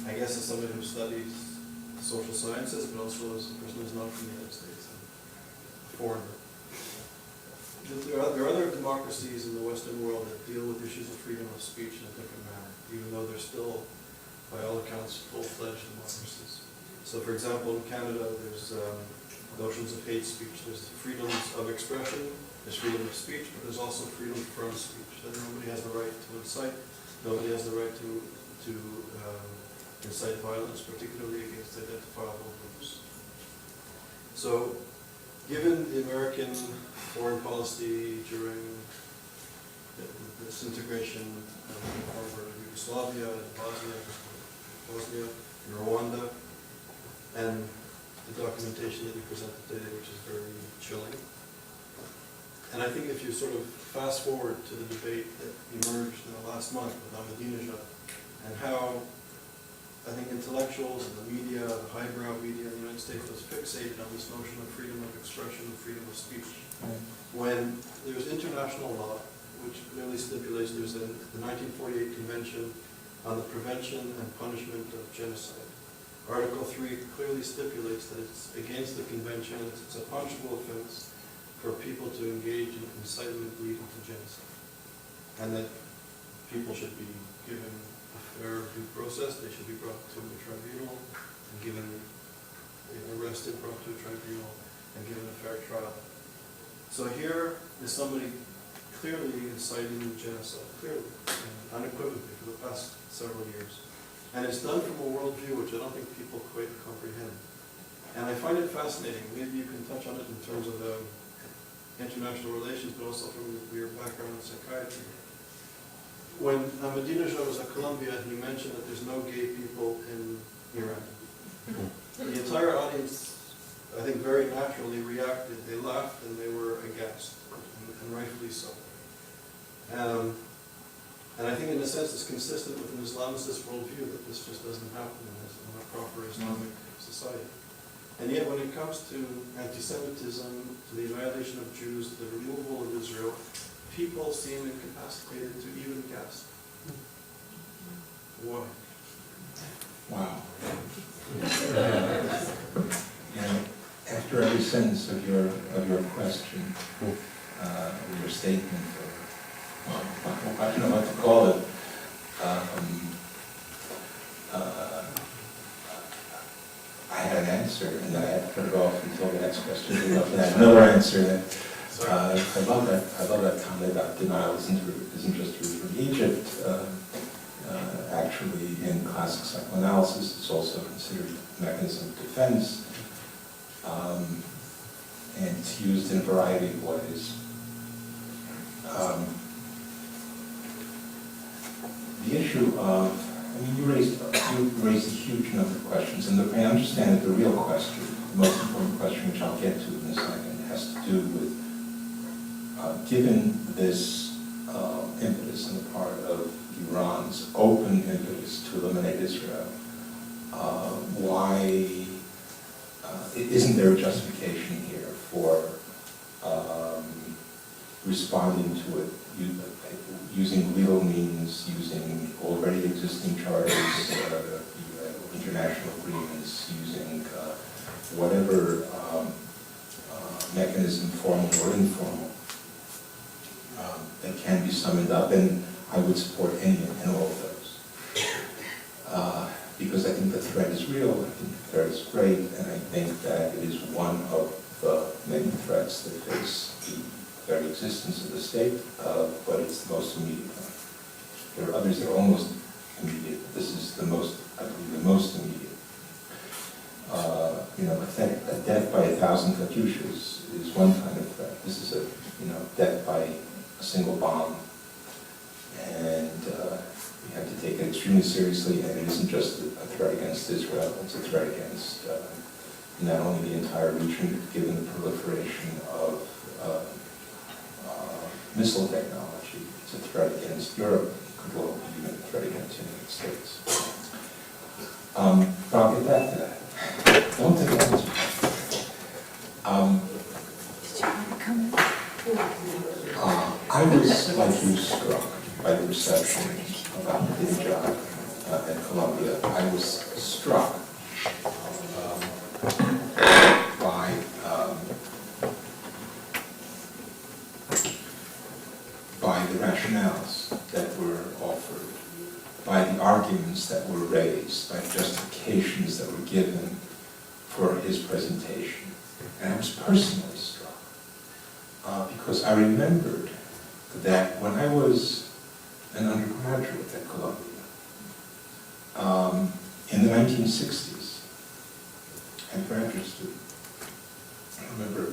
I guess, as somebody who studies social sciences, but also as a person who's not from the United States, a foreigner. There are other democracies in the Western world that deal with issues of freedom of speech in a different manner, even though they're still, by all accounts, full-fledged democracies. So, for example, in Canada, there's notions of hate speech. There's freedoms of expression, there's freedom of speech, but there's also freedom from speech, that nobody has the right to incite, nobody has the right to incite violence, particularly against identifiable groups. So, given the American foreign policy during the disintegration of former Yugoslavia, Bosnia, and Rwanda, and the documentation that you presented today, which is very chilling. And I think if you sort of fast forward to the debate that emerged in the last month with Ahmadinejad, and how I think intellectuals and the media, the highbrow media in the United States was fixated on this notion of freedom of expression and freedom of speech. Right. When there's international law, which clearly stipulates, there's the 1948 Convention on the Prevention and Punishment of Genocide. Article 3 clearly stipulates that it's against the convention, it's a punishable offense for people to engage in incitement leading to genocide. And that people should be given fair due process, they should be brought to a tribunal and given, arrested, brought to a tribunal, and given a fair trial. So here is somebody clearly inciting genocide, clearly, and unequivocally for the past several years. And it's done from a worldview which I don't think people quite comprehend. And I find it fascinating. Maybe you can touch on it in terms of international relations, but also from your background in psychiatry. When Ahmadinejad was at Columbia, he mentioned that there's no gay people in Iran. The entire audience, I think, very naturally reacted. They laughed and they were aghast, and rightfully so. And I think, in a sense, it's consistent with an Islamicist worldview that this just doesn't happen in a proper Islamic society. And yet, when it comes to anti-Semitism, to the annihilation of Jews, to the removal of Israel, people seem incapacitated to even gasp. Why? Wow. And after every sentence of your question, your statement, or I don't know what to call it, I had an answer, and I had to put it off until the next question. And I had another answer. I love that comment about denial isn't just from Egypt. Actually, in classic psychoanalysis, it's also considered a mechanism of defense, and it's used in a variety of ways. The issue of, you raised a huge number of questions, and I understand that the real question, the most important question, which I'll get to in a second, has to do with, given this impetus on the part of Iran's open impetus to eliminate Israel, why isn't there a justification here for responding to it using legal means, using already existing charters, international agreements, using whatever mechanism, formal or informal, that can be summoned up, and I would support any and all of those. Because I think the threat is real, I think the threat is great, and I think that it is one of the many threats that face the very existence of the state, but it's the most immediate one. There are others that are almost immediate, but this is the most, I believe, the most immediate. A death by 1,000 Katyushas is one kind of threat. This is a death by a single bomb, and we have to take it extremely seriously. And it isn't just a threat against Israel; it's a threat against not only the entire region, but given the proliferation of missile technology, it's a threat against Europe. Could well be even a threat against the United States. But I'll get back to that. Don't take that as I was, like you, struck by the reception about the job at Columbia. I was struck by the rationales that were offered, by the arguments that were raised, by the justifications that were given for his presentation. And I was personally struck because I remembered that when I was an undergraduate at Columbia in the 1960s, and graduate student, I remember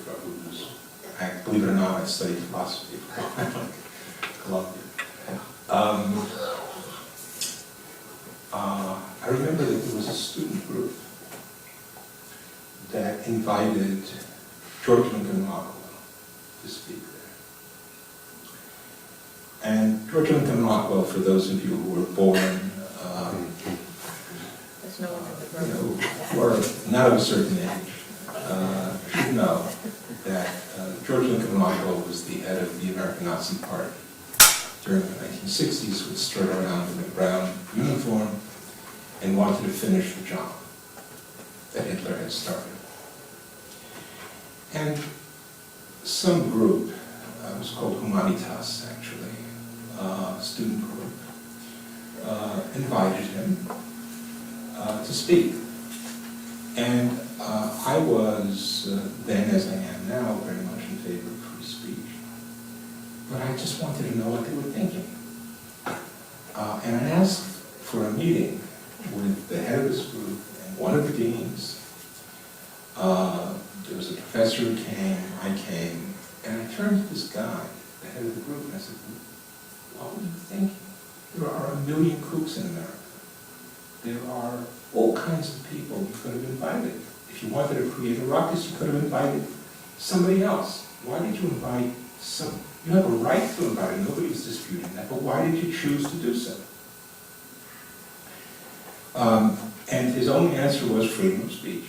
believe it or not, I studied philosophy at Columbia. I remember that there was a student group that invited George Lincoln Rockwell to speak there. And George Lincoln Rockwell, for those of you who were born, who are not of a certain age, should know that George Lincoln Rockwell was the head of the American Nazi Party during the 1960s, would strut around in a brown uniform and wanted to finish the job that Hitler had started. And some group, it was called Humanitas actually, student group, invited him to speak. And I was, then as I am now, very much in favor of free speech. But I just wanted to know what they were thinking. And I asked for a meeting with the head of this group and one of the deans. There was a professor who came, I came, and I turned to this guy, the head of the group, and I said, what were you thinking? There are 1 million kooks in America. There are all kinds of people you could have invited. If you wanted to create a ruckus, you could have invited somebody else. Why did you invite some? You have a right to invite him, nobody's disputing that, but why did you choose to do so? And his only answer was freedom of speech.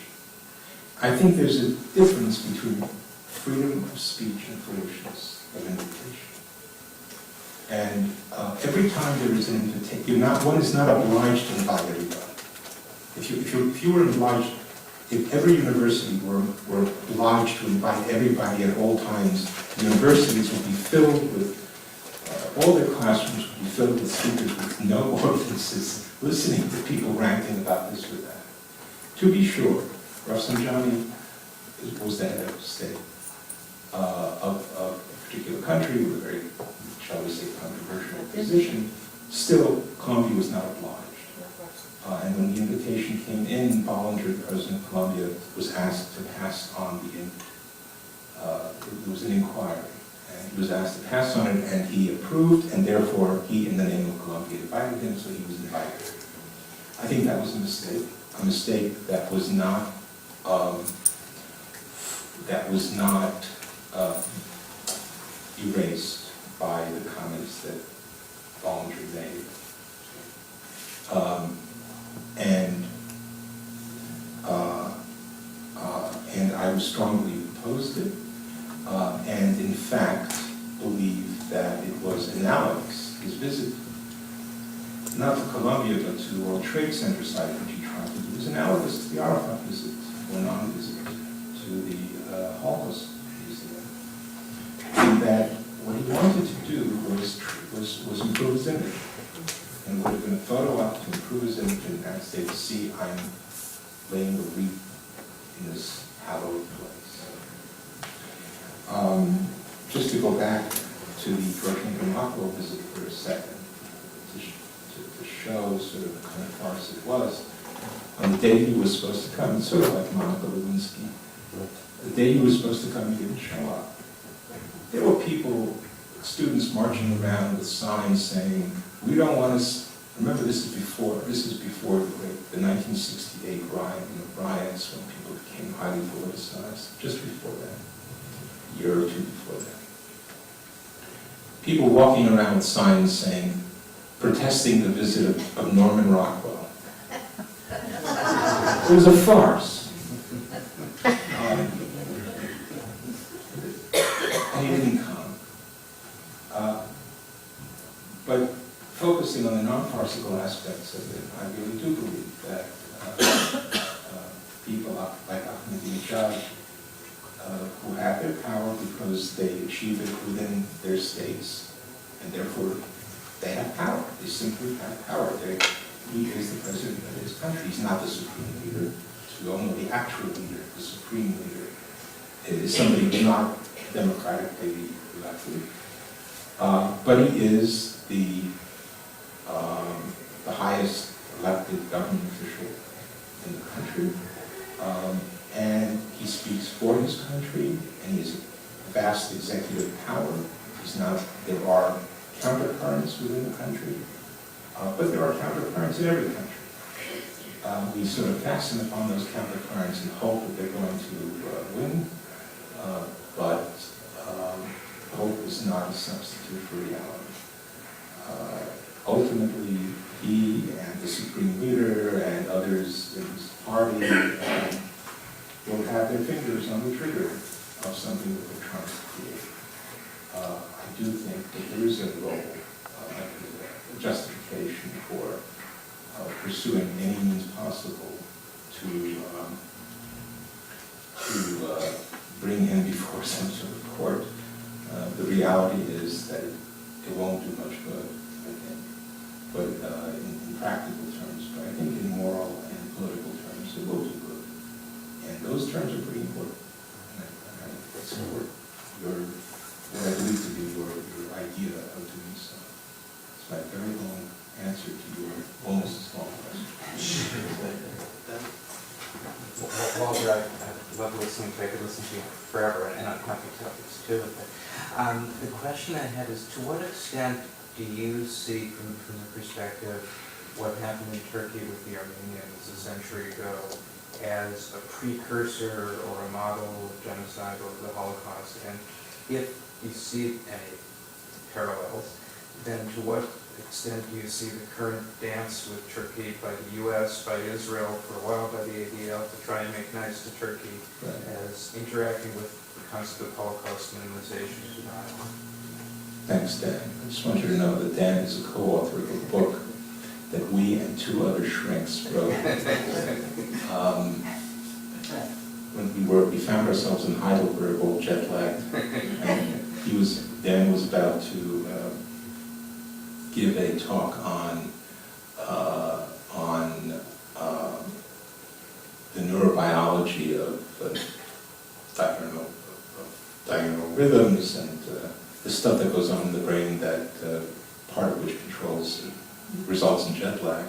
I think there's a difference between freedom of speech and foolishness of invitation. And every time there is an invitation, one is not obliged to invite everybody. If you were obliged, if every university were obliged to invite everybody at all times, universities would be filled with, all their classrooms would be filled with speakers with no audiences, listening to people ranting about this or that. To be sure, Rafsanjani was the head of state of a particular country with a very, shall we say, controversial position. Still, Columbia was not obliged. And when the invitation came in, Bollinger, the president of Columbia, was asked to pass on there was an inquiry, and he was asked to pass on it, and he approved, and therefore he, in the name of Columbia, invited him, so he was invited. I think that was a mistake that was not erased by the comments that Bollinger made. And I was strongly opposed it, and in fact believe that it was analogous. his visit, not to Columbia, but to the World Trade Center site, which he tried to do, was analogous to the Arafat visit, or non-visit, to the Holocaust Museum. And that what he wanted to do was improve his image. And would have been a photo op to improve his image in the United States. See, I'm laying the wreath in this hallowed place. Just to go back to the Rhetoric visit for a second, to show sort of the kind of farce it was. On the day he was supposed to come, it's sort of like Monica Lewinsky, the day he was supposed to come, he didn't show up. There were people, students marching around with signs saying, "We don't want to." Remember, this is before the 1968 riots when people became highly politicized. Just before that, a year or two before that, people walking around with signs saying, protesting the visit of Norman Rockwell. It was a farce. And he didn't come. But focusing on the non-farcical aspects of it, I really do believe that people like Ahmadinejad, who have their power because they achieve it within their states, and therefore they have power. They simply have power. He is the president of his country. He's not the supreme leader. We all know the actual leader, the supreme leader, is somebody who's not democratically elected. But he is the highest elected government official in the country. And he speaks for his country, and he has a vast executive power. There are countercurrents within the country, but there are countercurrents in every country. We sort of fasten upon those countercurrents and hope that they're going to win, but hope is not a substitute for reality. Ultimately, he and the supreme leader and others in his party will have their fingers on the trigger of something that they're trying to create. I do think that there is a role, a justification for pursuing any means possible to bring him before some sort of court. The reality is that it won't do much good, I think, but in practical terms, but I think in moral and political terms, it will do good. And those terms are pretty important. And I support what I believe to be your idea of doing so. It's my very long answer to your almost small question. Walter, I love listening to you. I could listen to you forever, and on topic topics too. But the question I had is, to what extent do you see, from the perspective, what happened in Turkey with the Armenians a century ago as a precursor or a model of genocide or the Holocaust? And if you see any parallels, then to what extent do you see the current dance with Turkey by the U.S., by Israel, for a while by the ADL, to try and make nice to Turkey, as interacting with the concept of Holocaust minimization and denial? Thanks, Dan. I just want you to know that Dan is a co-author of a book that we and two other shrinks wrote. When we found ourselves in Heidelberg, all jet lagged, and Dan was about to give a talk on the neurobiology of diurnal rhythms and the stuff that goes on in the brain, that part of which results in jet lag.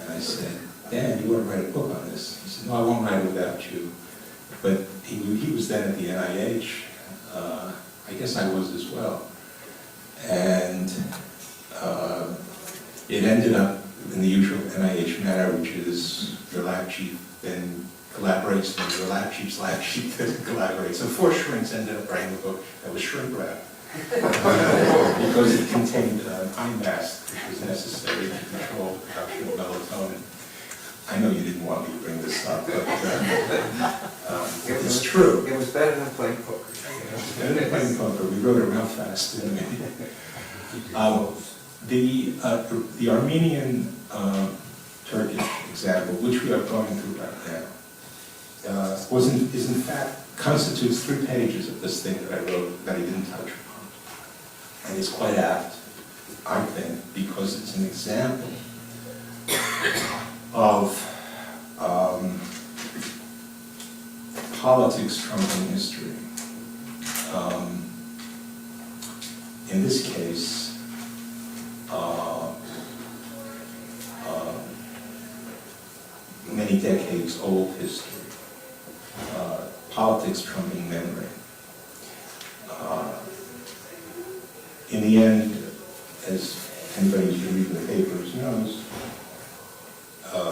And I said, Dan, you want to write a book on this? He said, no, I won't write it without you. But he was then at the NIH. I guess I was as well. And it ended up in the usual NIH manner, which is your lab chief then collaborates with your lab chief's lab chief then collaborates. So 4 shrinks ended up writing a book that was shrink wrapped because it contained an eye mask which was necessary to control the production of melatonin. I know you didn't want me to bring this up, but it's true. It was better than playing poker. It's better than playing poker. We wrote it real fast, didn't we? The Armenian Turkish example, which we are going through right now, is in fact constitutes 3 pages of this thing that I wrote that I didn't touch upon, and it's quite apt, I think, because it's an example of politics trumping history. In this case, many decades old history, politics trumping memory. In the end, as anybody who's been reading the papers knows,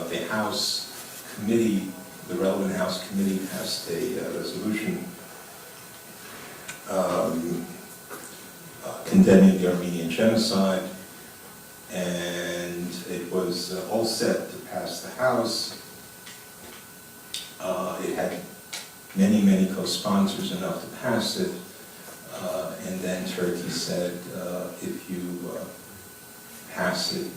the House committee, the relevant House committee, passed a resolution condemning the Armenian genocide, and it was all set to pass the House. It had many, many co-sponsors enough to pass it, and then Turkey said, if you pass it,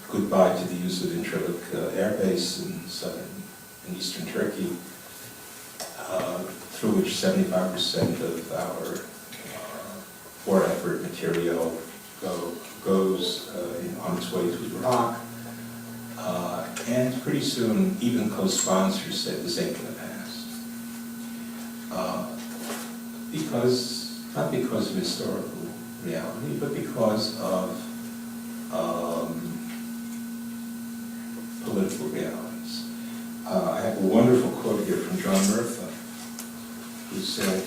goodbye to the use of Rhetoric air base in southern and eastern Turkey, through which 75% of our war effort material goes on its way to Iraq. And pretty soon, even co-sponsors said this ain't going to pass. Not because of historical reality, but because of political realities. I have a wonderful quote here from John Murtha, who said,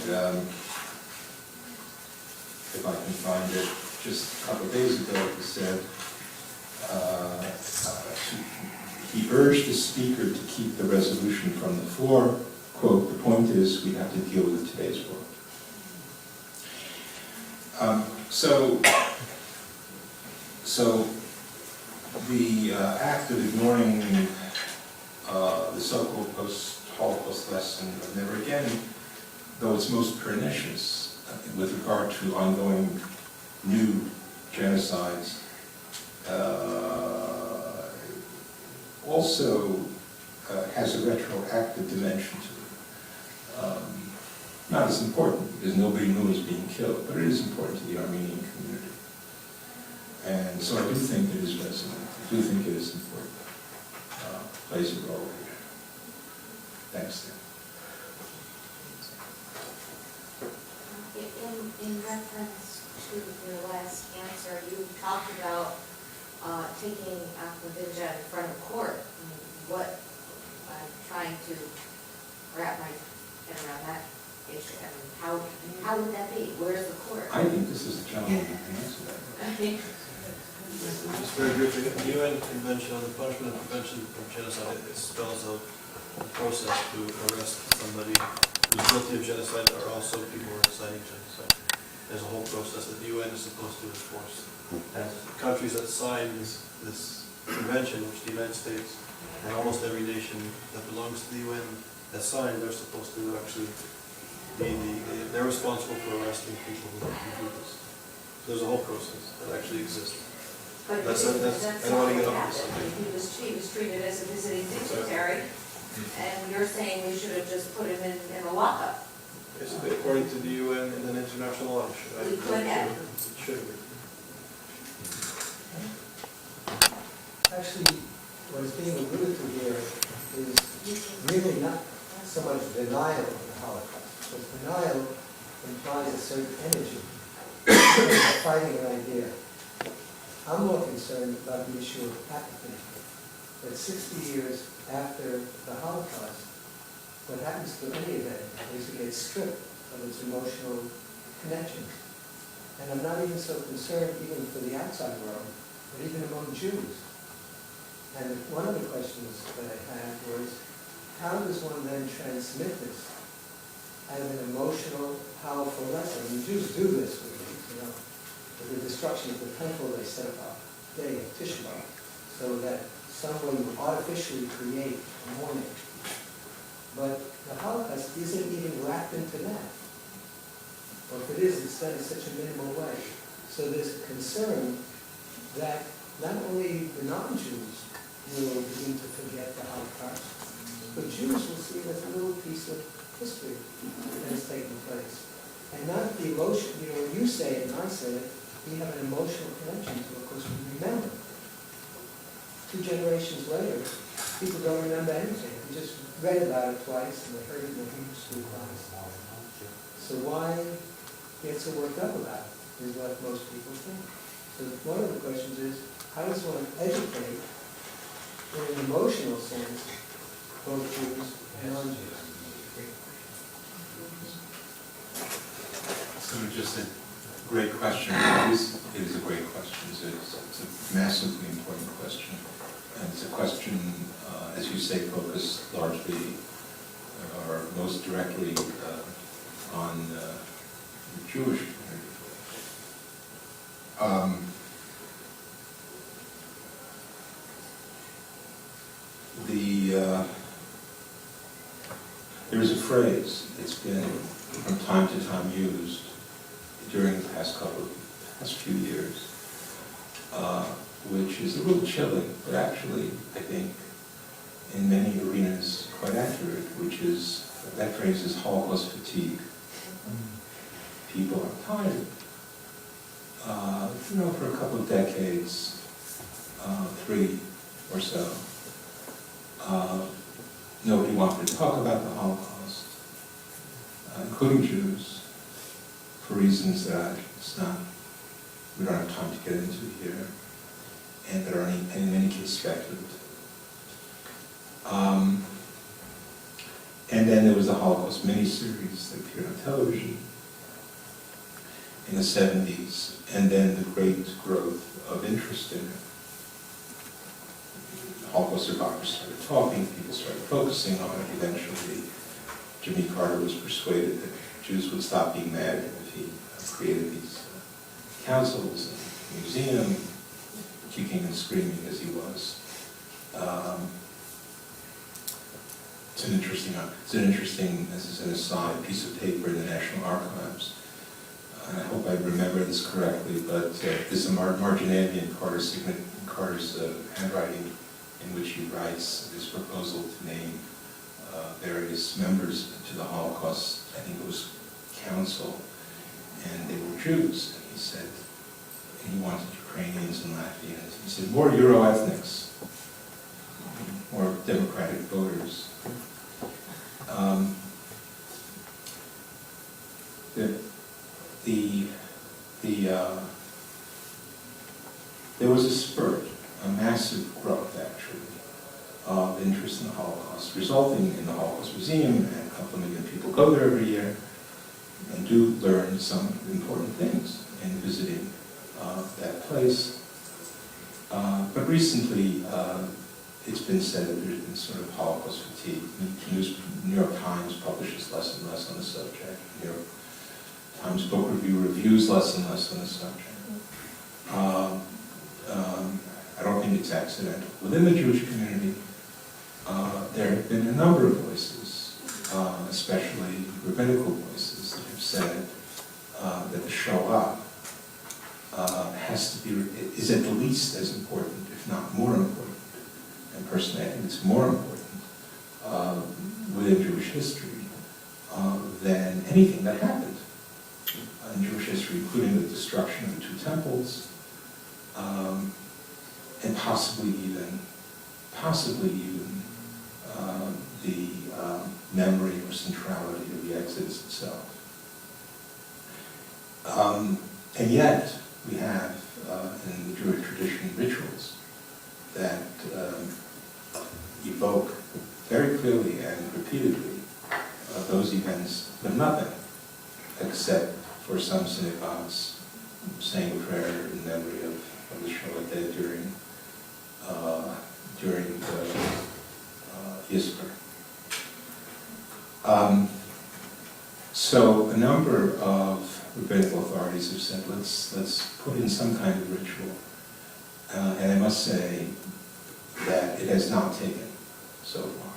if I can find it, just a couple of days ago, he said, he urged the speaker to keep the resolution from the floor. Quote, the point is we have to deal with today's world. So the act of ignoring the so-called post-Holocaust lesson of never again, though it's most pernicious with regard to ongoing new genocides, also has a retroactive dimension to it. Not as important, because nobody knew it was being killed, but it is important to the Armenian community. And so I do think it is resonant. I do think it is important. Plays a role here. Thanks, Dan. In reference to your last answer, you talked about taking Ahmadinejad in front of court. I mean, what I'm trying to wrap my head around that issue. I mean, how would that be? Where's the court? I think this is a gentleman who can answer that. Just very briefly, the UN Convention on the Punishment and Prevention of Genocide, it spells out the process to arrest somebody who's guilty of genocide or also people who are inciting genocide. There's a whole process that the UN is supposed to enforce. And countries that sign this convention, which the United States and almost every nation that belongs to the UN has signed, they're supposed to actually they're responsible for arresting people who do this. So there's a whole process that actually exists. But I don't want to get off this subject. He was treated as a visiting dignitary, and you're saying we should have just put him in a lockup. Basically, according to the UN and then international law, it should. We could have. It should be. Actually, what is being alluded to here is really not so much denial of the Holocaust, because denial implies a certain energy, fighting an idea. I'm more concerned about the issue of apathy. That 60 years after the Holocaust, what happens to any event is it gets stripped of its emotional connections. And I'm not even so concerned even for the outside world, but even among Jews. And one of the questions that I had was, how does one then transmit this as an emotional, powerful lesson? And Jews do this with these, with the destruction of the temple they set up day of Tisha B'Av, so that someone would artificially create mourning. But the Holocaust isn't even wrapped into that. Or if it is, it's done in such a minimal way. So there's a concern that not only the non-Jews will begin to forget the Holocaust, but Jews will see it as a little piece of history that has taken place. And not the emotion, when you say it and I say it, we have an emotional connection to it because we remember. 2 generations later, people don't remember anything. They just read about it twice and they heard it in the Hebrew school class. So why get so worked up about it is what most people think. So one of the questions is, how does one educate in an emotional sense both Jews and non-Jews? So just a great question. It is a great question. It's a massively important question. And it's a question, as you say, focused largely or most directly on the Jewish community. There is a phrase that's been from time to time used during the past few years, which is a little chilling, but actually, I think, in many arenas, quite accurate, which is, that phrase is Holocaust fatigue. People are tired. For a couple of decades, 3 or so, nobody wanted to talk about the Holocaust, including Jews, for reasons that we don't have time to get into here, and that are in any case speculative. And then there was the Holocaust miniseries that appeared on television in the 70s, and then the great growth of interest in it. Holocaust survivors started talking, people started focusing on it. Eventually, Jimmy Carter was persuaded that Jews would stop being mad if he created these councils and museum, kicking and screaming as he was. It's an interesting, as an aside, piece of paper in the National Archives. And I hope I remember this correctly, but there's a marginalia in Carter's handwriting in which he writes this proposal to name various members to the Holocaust, I think it was council, and they were Jews. And he said, and he wanted Ukrainians and Latvians. He said, more Euro-ethnics, more democratic voters. There was a spurt, a massive growth actually, of interest in the Holocaust, resulting in the Holocaust Museum, and a couple million people go there every year and do learn some important things in visiting that place. But recently, it's been said that there's been sort of Holocaust fatigue. New York Times publishes less and less on the subject. New York Times Book Review reviews less and less on the subject. I don't think it's accidental. Within the Jewish community, there have been a number of voices, especially rabbinical voices, that have said that the Shoah is at the least as important, if not more important. And personally, I think it's more important within Jewish history than anything that happened in Jewish history, including the destruction of the 2 temples, and possibly even the memory or centrality of the Exodus itself. And yet, we have in the Jewish tradition rituals that evoke very clearly and repeatedly those events, but nothing except for some synagogues saying a prayer in memory of the Shoah dead during Yisper. So a number of rabbinical authorities have said, let's put in some kind of ritual. And I must say that it has not taken so far.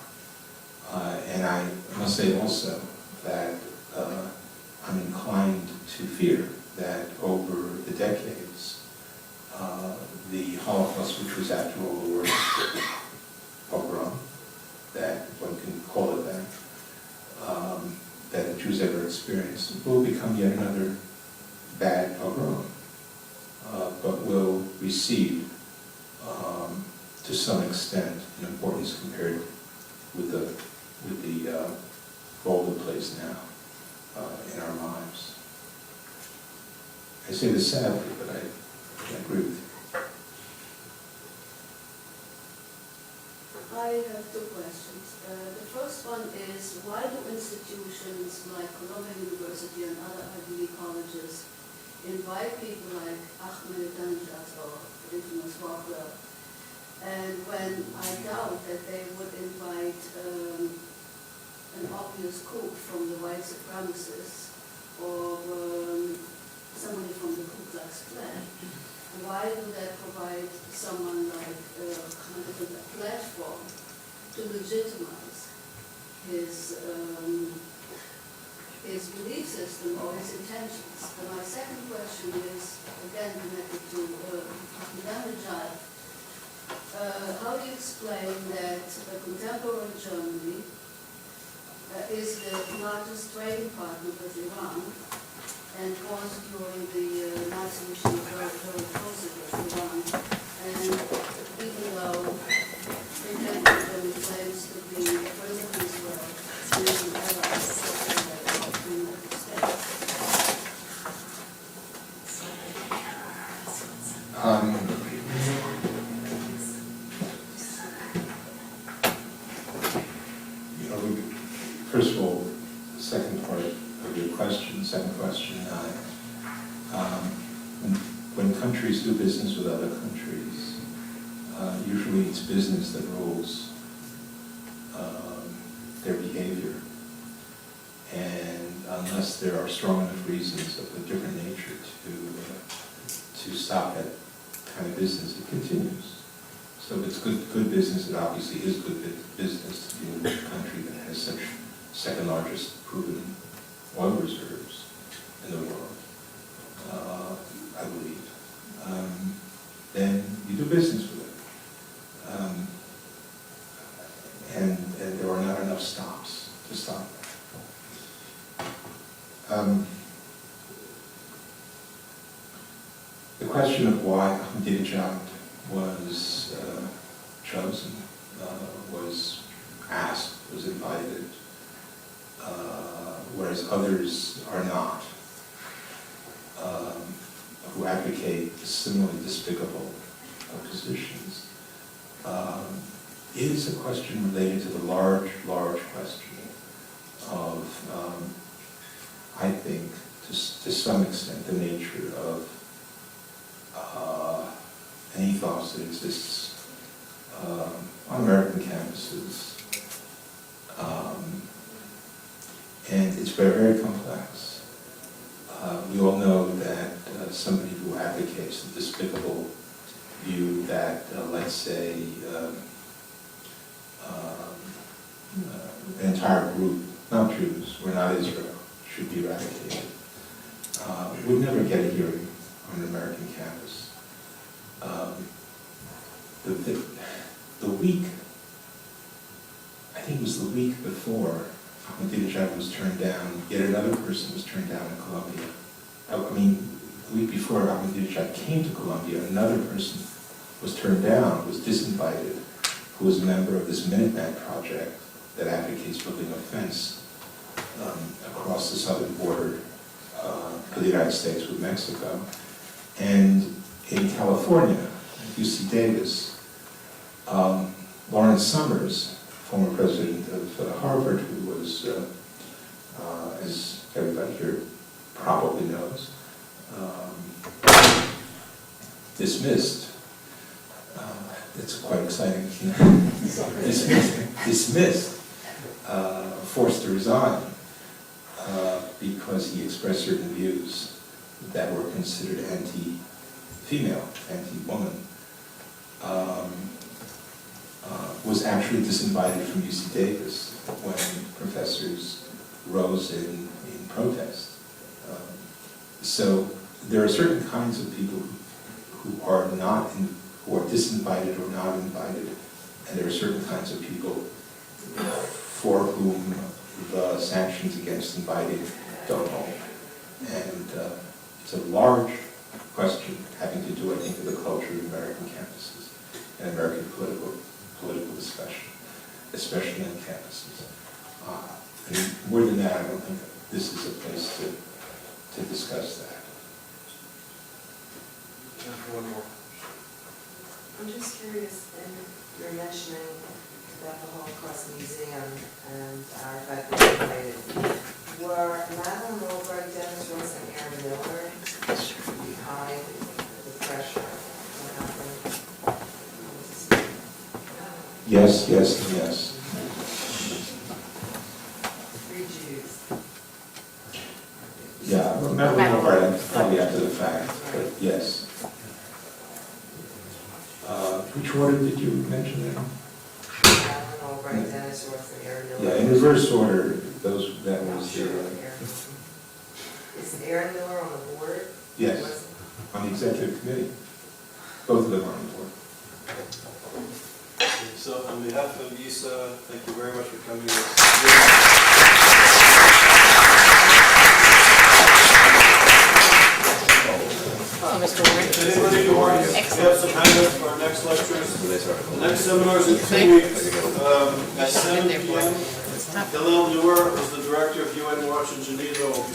And I must say also that I'm inclined to fear that over the decades, the is after all the word pogrom, that one can call it that, that the Jews ever experienced, will become yet another bad pogrom, but will receive, to some extent, an importance compared with the role it plays now in our lives. I say this sadly, but I agree with you. I have two questions. The first one is, why do institutions like Columbia University and other Ivy League colleges invite people like Ahmadinejad or the infamous Rockler? And when I doubt that they would invite an obvious coup from the white supremacists or somebody from the Ku Klux Klan, why do they provide someone like a platform to legitimize his belief system or his intentions? And my second question is, again, connected to Ahmadinejad. How do you explain that contemporary Germany is the largest trading partner with Iran, and was during the Nazi regime very, very close with Iran, and even though contemporary Germany claims to be a friend of Israel, and is an ally of the United States? First of all, the second part of your question, when countries do business with other countries, usually it's business that rules their behavior. And unless there are strong enough reasons of a different nature to stop that kind of business, it continues. So if it's good business, it obviously is good business to deal with a country that has such second largest proven oil reserves in the world, I believe. Then you do business with it. And there are not enough stops to stop that. The question of why Ahmadinejad was chosen, was asked, was invited, whereas others are not, who advocate similarly despicable positions, is a question related to the large question of, I think, to some extent, the nature of an ethos that exists on American campuses. And it's very, very complex. We all know that somebody who advocates the despicable view that, let's say, an entire group, not Jews, or not Israel, should be eradicated, would never get a hearing on an American campus. The week, I think it was the week before Ahmadinejad was turned down, yet another person was turned down in Columbia. I mean, the week before Ahmadinejad came to Columbia, another person was turned down, was disinvited, who was a member of this Minuteman project that advocates building a fence across the southern border of the United States with Mexico. And in California, at UC Davis, Lawrence Summers, former president of Harvard, who was, as everybody here probably knows, dismissed. It's quite exciting, isn't it? Dismissed, forced to resign because he expressed certain views that were considered anti-female, anti-woman. Was actually disinvited from UC Davis when professors rose in protest. So there are certain kinds of people who are not who are disinvited or not invited, and there are certain kinds of people for whom the sanctions against inviting don't hold. And it's a large question having to do, I think, with the culture of American campuses and American political discussion, especially on campuses. And more than that, I don't think this is a place to discuss that. One more. I'm just curious, and you're mentioning about the Holocaust Museum and our fact that we invited. Were Madeline Albright, Dennis Ross, and Aaron Miller behind the pressure? What happened? Yes, yes, and yes. 3 Jews. Yeah, well, Madeline Albright, probably after the fact, but yes. Which order did you mention there? Madeline Albright, Dennis Ross, and Aaron Miller. Yeah, in reverse order, that was Sure, the, Aaron. Is Aaron Miller on the board? yes, on the executive committee. Both of them are on the board. So on behalf of ISA, thank you very much for coming. Anybody who wants, we have some handouts for our next lectures. The next seminar is in 2 weeks at 7 p.m. Hillel Neuer is the director of UN Watch in Geneva.